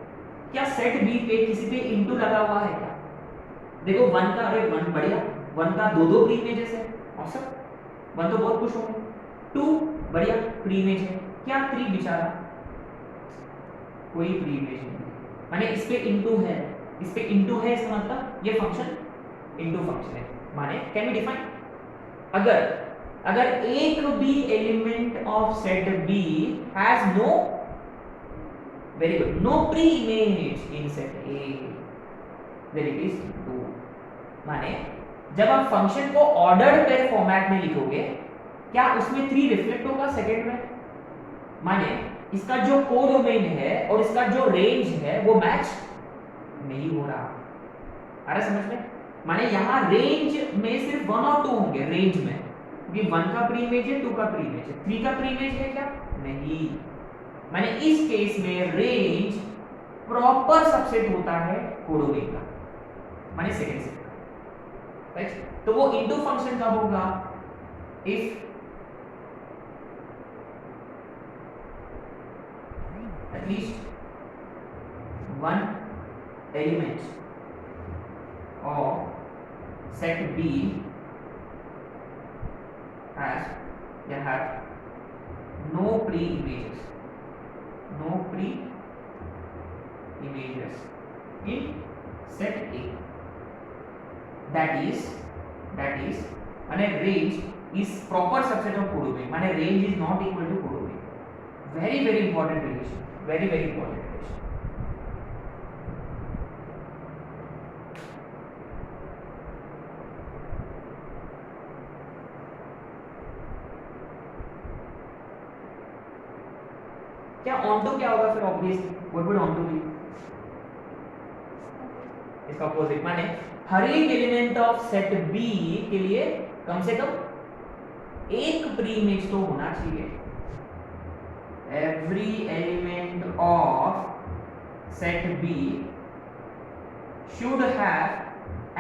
क्या सेट बी पे किसी पे इनटू लगा हुआ है क्या? देखो 1 का, अरे 1 बढ़िया, 1 का दो प्री इमेजेस है, औसम 1 तो बहुत खुश होंगे। 2 बढ़िया प्री इमेज है, क्या 3 बेचारा कोई प्री इमेज नहीं, माने इस पे इनटू है, इस पे इनटू है, इसका मतलब ये फंक्शन इनटू फंक्शन है। माने कैन बी डिफाइन, अगर एक भी element of set B has no, very good, no pre image in set A, then it is 2। माने जब आप फंक्शन को ऑर्डर्ड पेयर फॉर्मेट में लिखोगे, क्या उसमें 3 रिफ्लेक्ट होगा सेकंड में? माने इसका जो कोडोमेन है और इसका जो रेंज है वो मैच नहीं हो रहा। आ रहा समझ में? माने यहां रेंज में सिर्फ 1 और 2 होंगे, रेंज में, क्योंकि 1 का प्री इमेज है, 2 का प्री इमेज है, 3 का प्री इमेज है क्या? नहीं। माने इस केस में रेंज प्रॉपर सबसेट होता है कोडोमेन का, माने सेकंड सेट का, राइट। तो वो इनटू फंक्शन कब होगा? If at least one element of set B has no pre-images, in set A, that is and a range is proper subset of codomain, and a range is not equal to codomain. Very important relation, very important relation. क्या onto क्या होगा फिर? Obviously what would onto be? इसका opposite, माने हर एक element of set B के लिए कम से कम एक प्री इमेज तो होना चाहिए। Every element of set B should have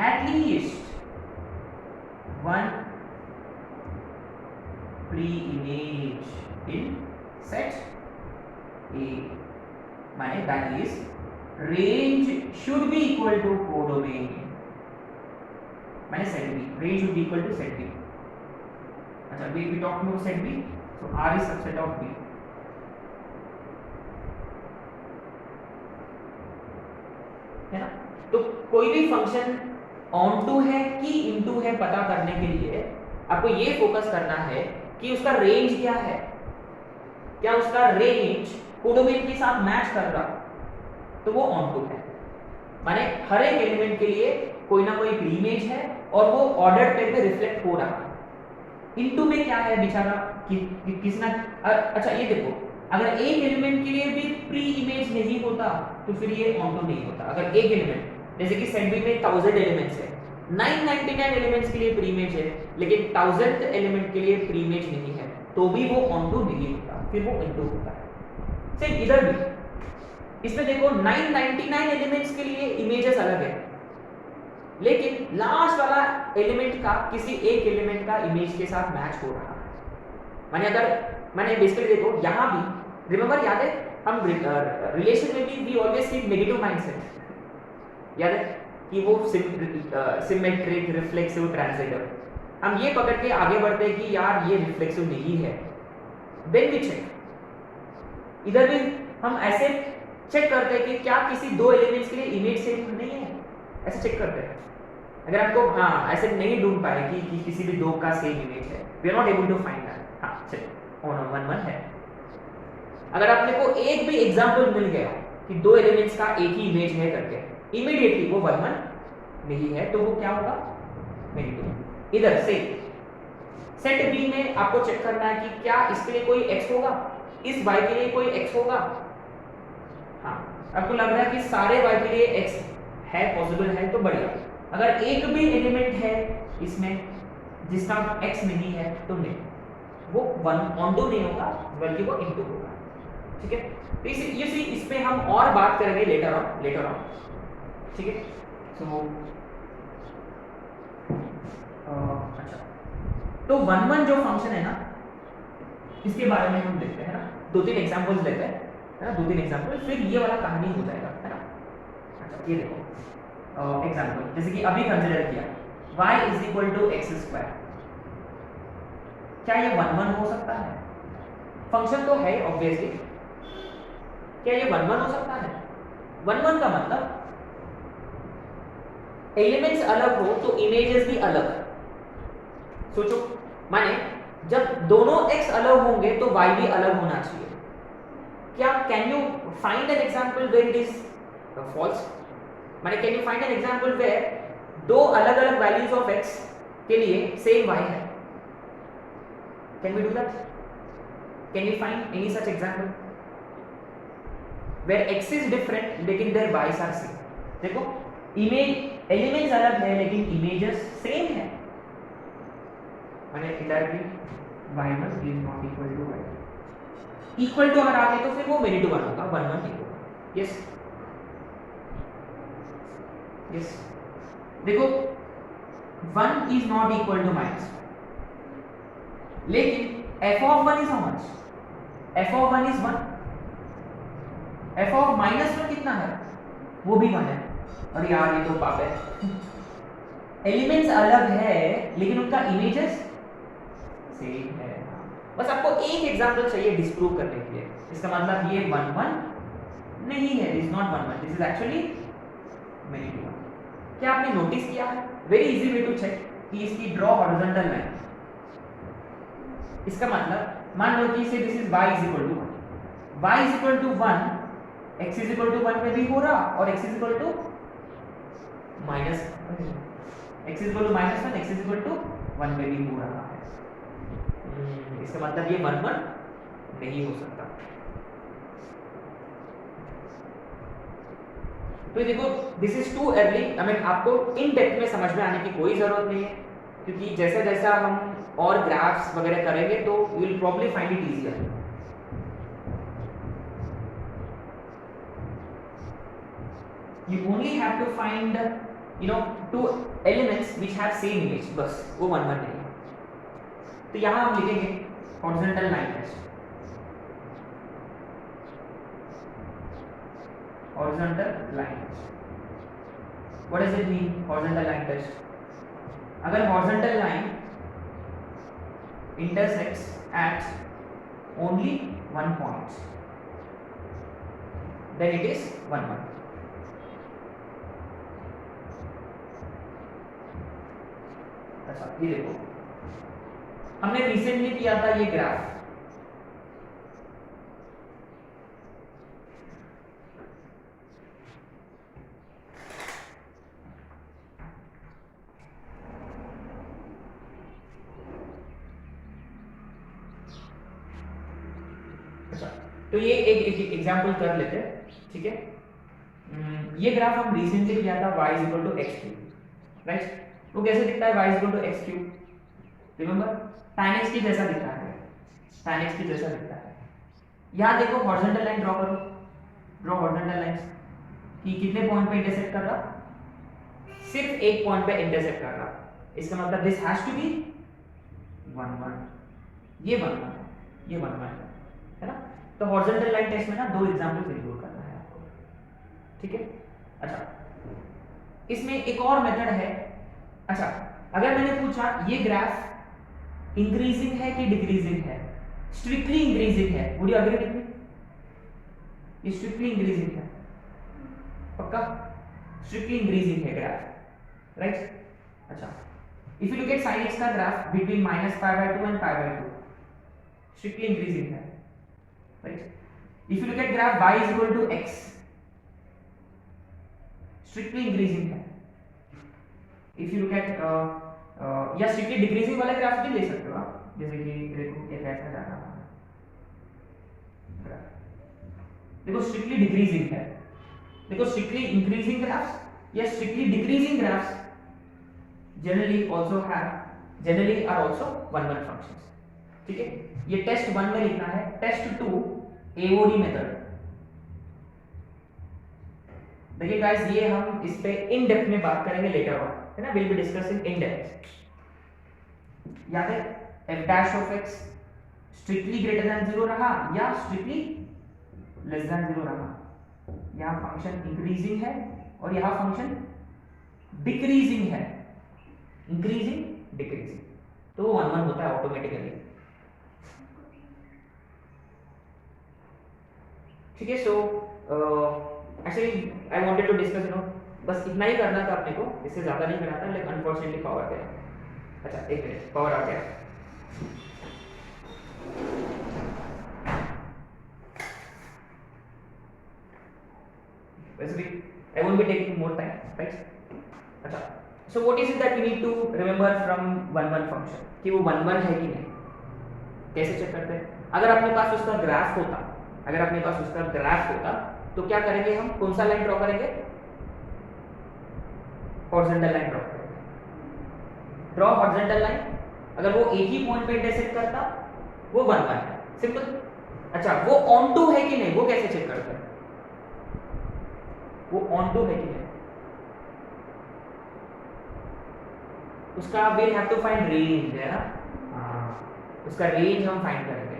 at least one pre image in set A, माने that is range should be equal to codomain, माने set B, range should be equal to set B। अच्छा, we talk about set B, so R is subset of B। है ना? तो कोई भी function on to है कि into है पता करने के लिए आपको ये फोकस करना है कि उसका रेंज क्या है, क्या उसका रेंज कोडोमेन के साथ मैच कर रहा, तो वो ऑन टू है। माने हर एक एलिमेंट के लिए कोई ना कोई इमेज है और वो ऑर्डर पेयर में रिफ्लेक्ट हो रहा है। इनटू में क्या है बेचारा किसना, अच्छा ये देखो, अगर एक एलिमेंट के लिए भी प्री इमेज नहीं होता तो फिर ये ऑन टू नहीं होता। अगर एक एलिमेंट, जैसे कि सेट बी में 1000 एलिमेंट्स है, 999 एलिमेंट्स के लिए प्री इमेज है, लेकिन 1000th एलिमेंट के लिए प्री इमेज नहीं है, तो भी वो ऑन टू नहीं होता, फिर वो इनटू होता है। सेम इधर भी, इसमें देखो 999 एलिमेंट्स के लिए इमेजेस अलग है, लेकिन लास्ट वाला एलिमेंट का किसी एक एलिमेंट का इमेज के साथ मैच हो रहा है। माने अगर मैंने बेसिकली देखो यहाँ भी, रिमेंबर याद है हम रिलेशन में भी we always see negative mindset, याद है कि वो सिमेट्रिक, रिफ्लेक्सिव, ट्रांजिटिव, हम ये पकड़ के आगे बढ़ते हैं कि यार ये रिफ्लेक्सिव नहीं है। देन वी चेक, इधर भी हम ऐसे चेक करते हैं कि क्या किसी दो एलिमेंट्स के लिए इमेज सेम नहीं है, ऐसे चेक करते हैं। अगर आपको हाँ ऐसे नहीं ढूंढ पाए कि किसी भी दो का सेम इमेज है, we are not able to find that, हाँ चलो ऑन 1 1 है। अगर आपने को एक भी एग्जांपल मिल गया कि दो एलिमेंट्स का एक ही इमेज है करके, इमीडिएटली वो 1 1 नहीं है, तो वो क्या होगा, नेगेटिव। इधर से सेट बी में आपको चेक करना है कि क्या इसके लिए कोई x होगा, इस y के लिए कोई x होगा। हाँ, आपको लग रहा है कि सारे y के लिए x है, पॉसिबल है, तो बढ़िया। अगर एक भी एलिमेंट है इसमें जिसका x नहीं है तो नहीं, वो ऑन टू नहीं होगा बल्कि वो इनटू होगा। ठीक है, तो इस पे हम और बात करेंगे लेटर ऑन। ठीक है, सो अच्छा, तो 1 1 जो फंक्शन है ना, इसके बारे में हम देखते हैं ना, 2-3 एग्जांपल्स लेते हैं, है ना, 2-3 एग्जांपल, फिर ये वाला कहानी हो जाएगा, है ना। अच्छा, ये देखो एग्जांपल, जैसे कि अभी कंसीडर किया y = x², क्या ये 1 1 हो सकता है? फंक्शन तो है ऑब्वियसली, क्या ये 1 1 हो सकता है? 1 1 का मतलब एलिमेंट्स अलग हो तो इमेजेस भी अलग। सोचो, माने जब दोनों x अलग होंगे तो y भी अलग होना चाहिए। क्या can you find an example where it is false? माने can you find an example where दो अलग अलग वैल्यूज ऑफ x के लिए सेम y है? Can we do that? Can you find any such example where x is different लेकिन there y's are same? देखो, image elements अलग है लेकिन इमेजेस सेम है, माने indirectly y1 is not equal to y2। Equal to अगर आ गए तो फिर वो मेनी टू 1 होगा, 1 1 नहीं होगा। यस यस, देखो 1 is not equal to -1, लेकिन f of 1 is how much? f of 1 is 1, f of -1 कितना है? वो भी 1 है। और यार ये तो पाप है, एलिमेंट्स अलग है लेकिन उनका इमेजेस सेम है। बस आपको एक एग्जांपल चाहिए डिस्प्रूव करने के लिए, इसका मतलब ये 1 1 नहीं है, is not 1 1, this is actually many to 1। क्या आपने नोटिस किया है? Very easy way to check कि इसकी ड्रॉ हॉरिजॉन्टल लाइन, इसका मतलब मान लो कि से this is y = 1, y = 1, x = 1 में भी हो रहा और x = -1, x = -1, x = 1 में भी हो रहा है। इसका मतलब ये 1 1 नहीं हो सकता। तो देखो, this is too early, I mean आपको इन डेप्थ में समझ में आने की कोई जरूरत नहीं है। क्योंकि जैसा जैसा हम और ग्राफ्स वगैरह करेंगे तो you will probably find it easier. You only have to find two elements which have same image, बस वो 1 1 नहीं है। तो यहाँ हम लिखेंगे horizontal line test, horizontal line test। What does it mean horizontal line test? अगर horizontal line intersects at only one point, then it is 1 1। अच्छा ये देखो, हमने रिसेंटली किया था ये ग्राफ, अच्छा तो ये एक एग्जांपल कर लेते हैं, ठीक है। ये ग्राफ हम रिसेंटली किया था y equal to x cube, right. वो कैसे दिखता है y equal to x cube, remember tan x की जैसा दिखता है, tan x की जैसा दिखता है। यहाँ देखो हॉरिजॉन्टल लाइन ड्रॉ करो, ड्रॉ हॉरिजॉन्टल लाइन कि कितने पॉइंट पे इंटरसेक्ट कर रहा, सिर्फ एक पॉइंट पे इंटरसेक्ट कर रहा, इसका मतलब दिस हैज टू बी 1 1, ये 1 1 है, ये 1 1 है ना। तो हॉरिजॉन्टल लाइन टेस्ट में ना 2 एग्जांपल इंक्लूड करना है आपको, ठीक है। अच्छा इसमें एक और मेथड है। अच्छा अगर मैंने पूछा ये ग्राफ इंक्रीजिंग है कि डिक्रीजिंग है, स्ट्रिक्टली इंक्रीजिंग है, would you agree with me? ये स्ट्रिक्टली इंक्रीजिंग है, पक्का स्ट्रिक्टली इंक्रीजिंग है ग्राफ, राइट। अच्छा if you look at sin x का graph between -π/2 and π/2, strictly increasing है, right. If you look at graph y is equal to x, strictly increasing है। If you look at या strictly decreasing वाले graph भी ले सकते हो आप, जैसे कि देखो एक ऐसा जा रहा है, देखो स्ट्रिक्टली डिक्रीजिंग है, देखो स्ट्रिक्टली इंक्रीजिंग ग्राफ्स या strictly decreasing graphs generally are also 1 1 functions, ठीक है। ये टेस्ट 1 में लिखना है, टेस्ट 2 AOD मेथड। देखिए गाइस ये हम इस पे इन डेप्थ में बात करेंगे लेटर ऑन, है ना, will be discussing in depth. याद है f dash of x strictly greater than 0 रहा या स्ट्रिक्टली लेस देन 0 रहा, यहाँ फंक्शन इंक्रीजिंग है और यहाँ फंक्शन डिक्रीजिंग है, इंक्रीजिंग डिक्रीजिंग, तो 1 1 होता है ऑटोमेटिकली, ठीक है। So actually I wanted to discuss बस इतना ही करना था अपने को, इससे ज्यादा नहीं करना था, लेकिन अनफॉर्चुनेटली पावर गया। अच्छा एक मिनट, पावर आ गया। वैसे भी I won't be taking more time, right. अच्छा so what is it that we need to remember from 1 1 function कि वो 1 1 है कि नहीं, कैसे चेक करते हैं? अगर अपने पास उसका ग्राफ होता, अगर अपने पास उसका ग्राफ होता तो क्या करेंगे हम, कौन सा लाइन ड्रॉ करेंगे, हॉरिजॉन्टल लाइन ड्रॉ करेंगे, ड्रॉ हॉरिजॉन्टल लाइन। अगर वो एक ही पॉइंट पे इंटरसेक्ट करता वो 1 1 है, सिंपल। अच्छा वो ऑन टू है कि नहीं, वो कैसे चेक करते हैं, वो ऑन टू है कि नहीं, उसका we'll have to find range है ना, उसका रेंज हम फाइंड करेंगे,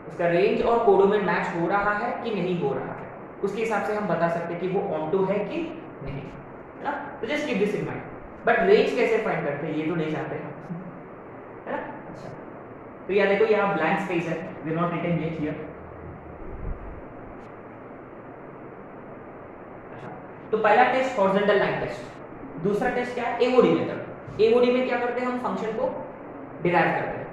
उसका रेंज और कोडोमेन मैच हो रहा है कि नहीं हो रहा है, उसके हिसाब से हम बता सकते हैं कि वो ऑन टू है कि नहीं, है ना। तो just keep this in mind, but range कैसे फाइंड करते हैं ये तो नहीं जानते हैं, है ना। अच्छा तो यहाँ देखो यहाँ ब्लैंक स्पेस है, we not written yet here. अच्छा तो पहला टेस्ट हॉरिजॉन्टल लाइन टेस्ट, दूसरा टेस्ट क्या है, एओडी मेथड। एओडी में क्या करते हैं हम, फंक्शन को डिराइव करते हैं।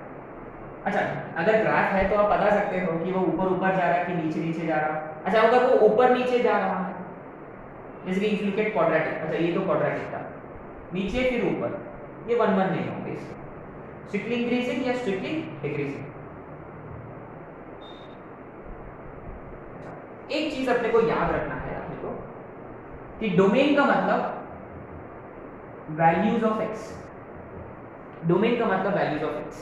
अच्छा अगर ग्राफ है तो आप बता सकते हो कि वो ऊपर ऊपर जा रहा है कि नीचे नीचे जा रहा है। अच्छा अगर वो ऊपर नीचे जा रहा है, जैसे कि इफ यू गेट क्वाड्रेटिक, अच्छा ये तो क्वाड्रेटिक था, नीचे फिर ऊपर, ये 1 1 नहीं होंगे इसमें, स्ट्रिक्टली इंक्रीजिंग या स्ट्रिक्टली डिक्रीजिंग। अच्छा एक चीज अपने को याद रखना है अपने को कि डोमेन का मतलब वैल्यूज ऑफ एक्स, डोमेन का मतलब वैल्यूज ऑफ एक्स,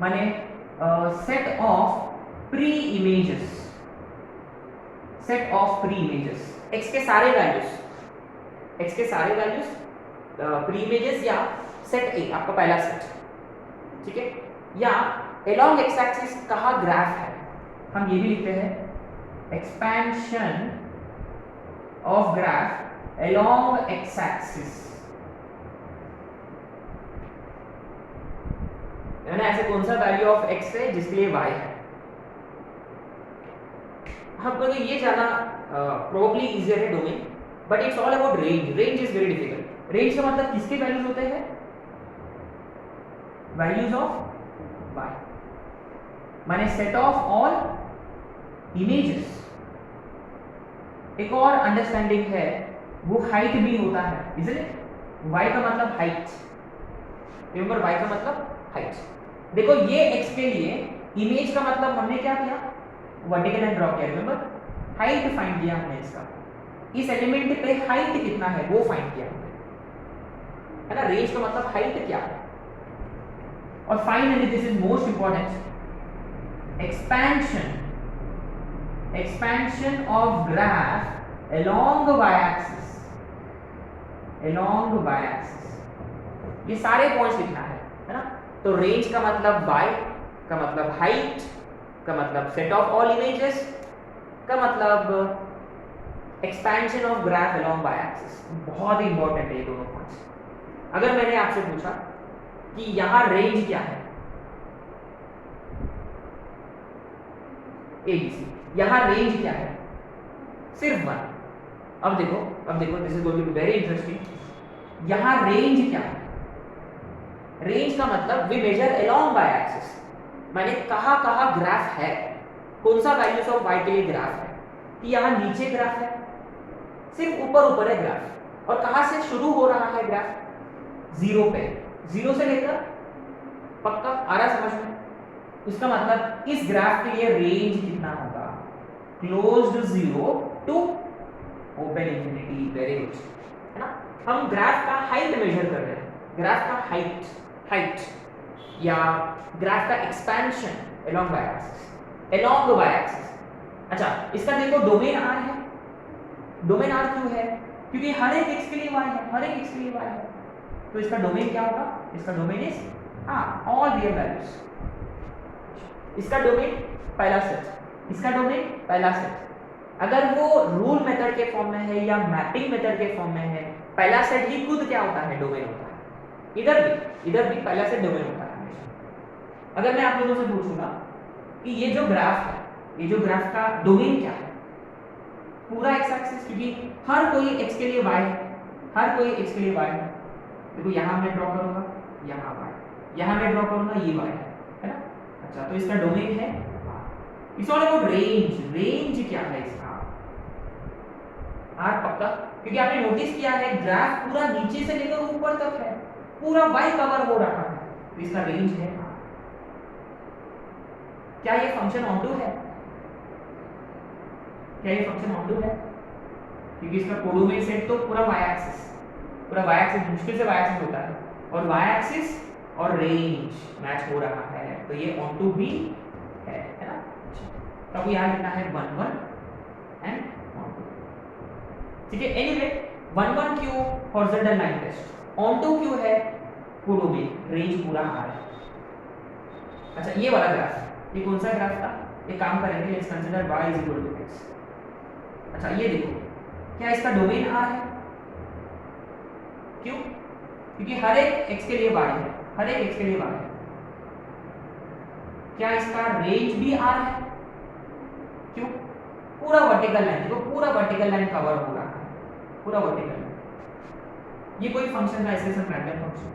माने set of pre images, set of pre images, x के सारे वैल्यूज, एक्स के सारे वैल्यूज प्री इमेजेस या सेट ए, आपका पहला सेट, ठीक है। या along x एक्सिस कहाँ ग्राफ है, हम ये भी लिखते हैं expansion of graph along x axis, यानी ऐसे कौन सा वैल्यू ऑफ x है जिसके लिए y है। हमको तो ये जाना प्रोबेबली इजियर है domain, but it's all about range. Range is very difficult. Range का मतलब किसके वैल्यूज होते हैं, वैल्यूज ऑफ y, माने सेट ऑफ ऑल इमेजेस। एक और अंडरस्टैंडिंग है वो हाइट भी होता है, इसलिए y का मतलब हाइट, रिमेंबर y का मतलब हाइट। देखो ये x के लिए इमेज का मतलब हमने क्या किया, वर्टिकल लाइन ड्रॉ किया, रिमेंबर हाइट फाइंड किया हमने इसका, इस एलिमेंट पे हाइट कितना है वो फाइंड किया हमने, है ना। रेंज का मतलब हाइट क्या है। और finally this is most important, expansion, expansion of graph along y axis, along y axis, ये सारे पॉइंट्स लिखना है ना। तो रेंज का मतलब y का मतलब हाइट का मतलब सेट ऑफ ऑल इमेजेस का मतलब expansion of graph along y axis। बहुत ही इंपॉर्टेंट है ये दोनों पॉइंट्स। अगर मैंने आपसे पूछा कि यहां रेंज क्या है, ABC, यहां रेंज क्या है, सिर्फ 1। अब देखो this is going to be very interesting. यहां रेंज क्या है, रेंज का मतलब we measure along y axis, माने कहां ग्राफ है, कौन सा वैल्यूज ऑफ y के लिए ग्राफ है, कि यहां नीचे ग्राफ है, सिर्फ ऊपर है ग्राफ, और कहां से शुरू हो रहा है ग्राफ, 0 पे, 0 से लेकर, पक्का आ रहा समझ में। इसका मतलब इस ग्राफ के लिए रेंज कितना होगा, closed 0 to open infinity. Very good, है ना। हम ग्राफ का हाइट मेजर कर रहे हैं, ग्राफ का हाइट या ग्राफ का expansion along y axis, along y axis। अच्छा, इसका देखो डोमेन R है, डोमेन R क्यों है, क्योंकि हर एक x के लिए y है, हर एक x के लिए y है, तो इसका डोमेन क्या होगा, इसका domain is all real values. इसका डोमेन पहला सेट, इसका डोमेन पहला सेट। अगर वो रूल मेथड के फॉर्म में है या मैपिंग मेथड के फॉर्म में है, पहला सेट ही खुद क्या होता है, डोमेन होता है। इधर भी पहला सेट डोमेन होता है हमेशा। अगर मैं आप लोगों से पूछूंगा कि ये जो ग्राफ है, ये जो ग्राफ का डोमेन क्या है, पूरा एक्स एक्सिस, क्योंकि हर कोई x के लिए y है, हर कोई x के लिए y है। देखो यहाँ मैं ड्रॉ करूंगा, यहाँ y, यहाँ मैं ड्रॉ करूंगा, ये y है ना। अच्छा, तो इसका डोमेन है, it's all about range. Range क्या है इसका, R पक्का, क्योंकि आपने नोटिस किया है ग्राफ पूरा नीचे से लेकर ऊपर तक है, पूरा y कवर हो रहा है, तो इसका रेंज है R। क्या ये फंक्शन ऑनटू है, क्या ये फंक्शन ऑनटू है, क्योंकि इसका कोडोमेन सेट तो पूरा y एक्सिस, पूरा y एक्सिस, मुश्किल से y एक्सिस होता है, और y एक्सिस और रेंज मैच हो रहा है, तो ये ऑनटू भी है ना। तो अब यहाँ लिखना है 1 1 एंड 1 2, ठीक है। एनीवे 1 1 क्यों, हॉरिजॉन्टल लाइन टेस्ट, ऑनटू क्यों है, कोडोमेन, रेंज पूरा आ रहा है। अच्छा, ये वाला ग्राफ, ये कौन सा ग्राफ था, ये काम करेंगे, let's consider y is equal to x। अच्छा, ये देखो, क्या इसका डोमेन R है, क्यों, क्योंकि हर एक x के लिए y है, हर एक x के लिए y है। क्या इसका रेंज भी R है, क्यों, पूरा वर्टिकल लाइन, देखो पूरा वर्टिकल लाइन कवर हो रहा है, पूरा वर्टिकल लाइन। ये कोई फंक्शन का ऐसे सब random function,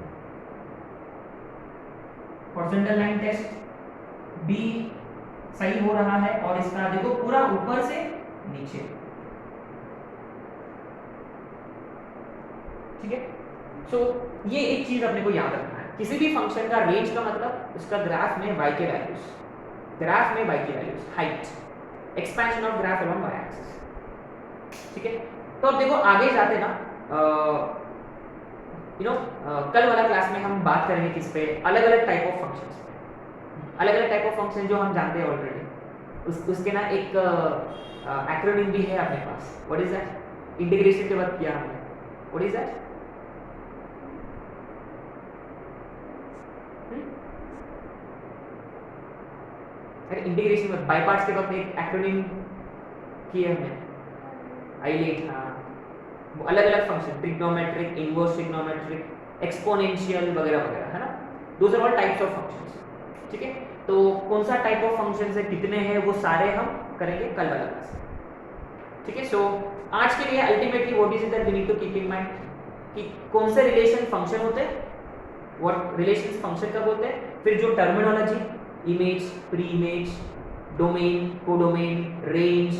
horizontal line test भी सही हो रहा है, और इसका देखो पूरा ऊपर से नीचे, ठीक है। सो ये एक चीज अपने को याद रखना है, किसी भी फंक्शन का रेंज का मतलब उसका ग्राफ में y के वैल्यूज, ग्राफ में y की values, height, expansion of graph along y axis, ठीक है। तो अब देखो आगे जाते ना, यू नो कल वाला क्लास में हम बात करेंगे किस पे, अलग अलग टाइप ऑफ फंक्शंस पे, अलग अलग टाइप ऑफ फंक्शन जो हम जानते हैं ऑलरेडी, उसके ना एक एक्रोनिम भी है अपने पास. What is that? इंटीग्रेशन के बाद किया हमने. What is that? अरे इंटीग्रेशन में बाय पार्ट्स के बाद एक एक्रोनिम किया हमने, आइलेट. हाँ, अलग अलग function, trigonometric, inverse trigonometric, exponential वगैरह वगैरह, है ना. Those are all types of functions. ठीक है, तो कौन सा टाइप ऑफ फंक्शंस है, कितने हैं, वो सारे हम करेंगे कल वाला क्लास. ठीक है, सो आज के लिए ultimately what is it that we need to keep in mind कि कौन से रिलेशन फंक्शन होते हैं, व्हाट रिलेशंस फंक्शन कब होते हैं, फिर जो terminology, image, preimage, domain, codomain, range,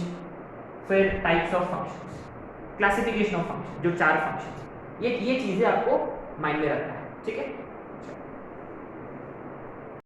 फिर types of functions, classification of function, जो 4 फंक्शंस, ये चीजें आपको माइंड में रखना है. ठीक है,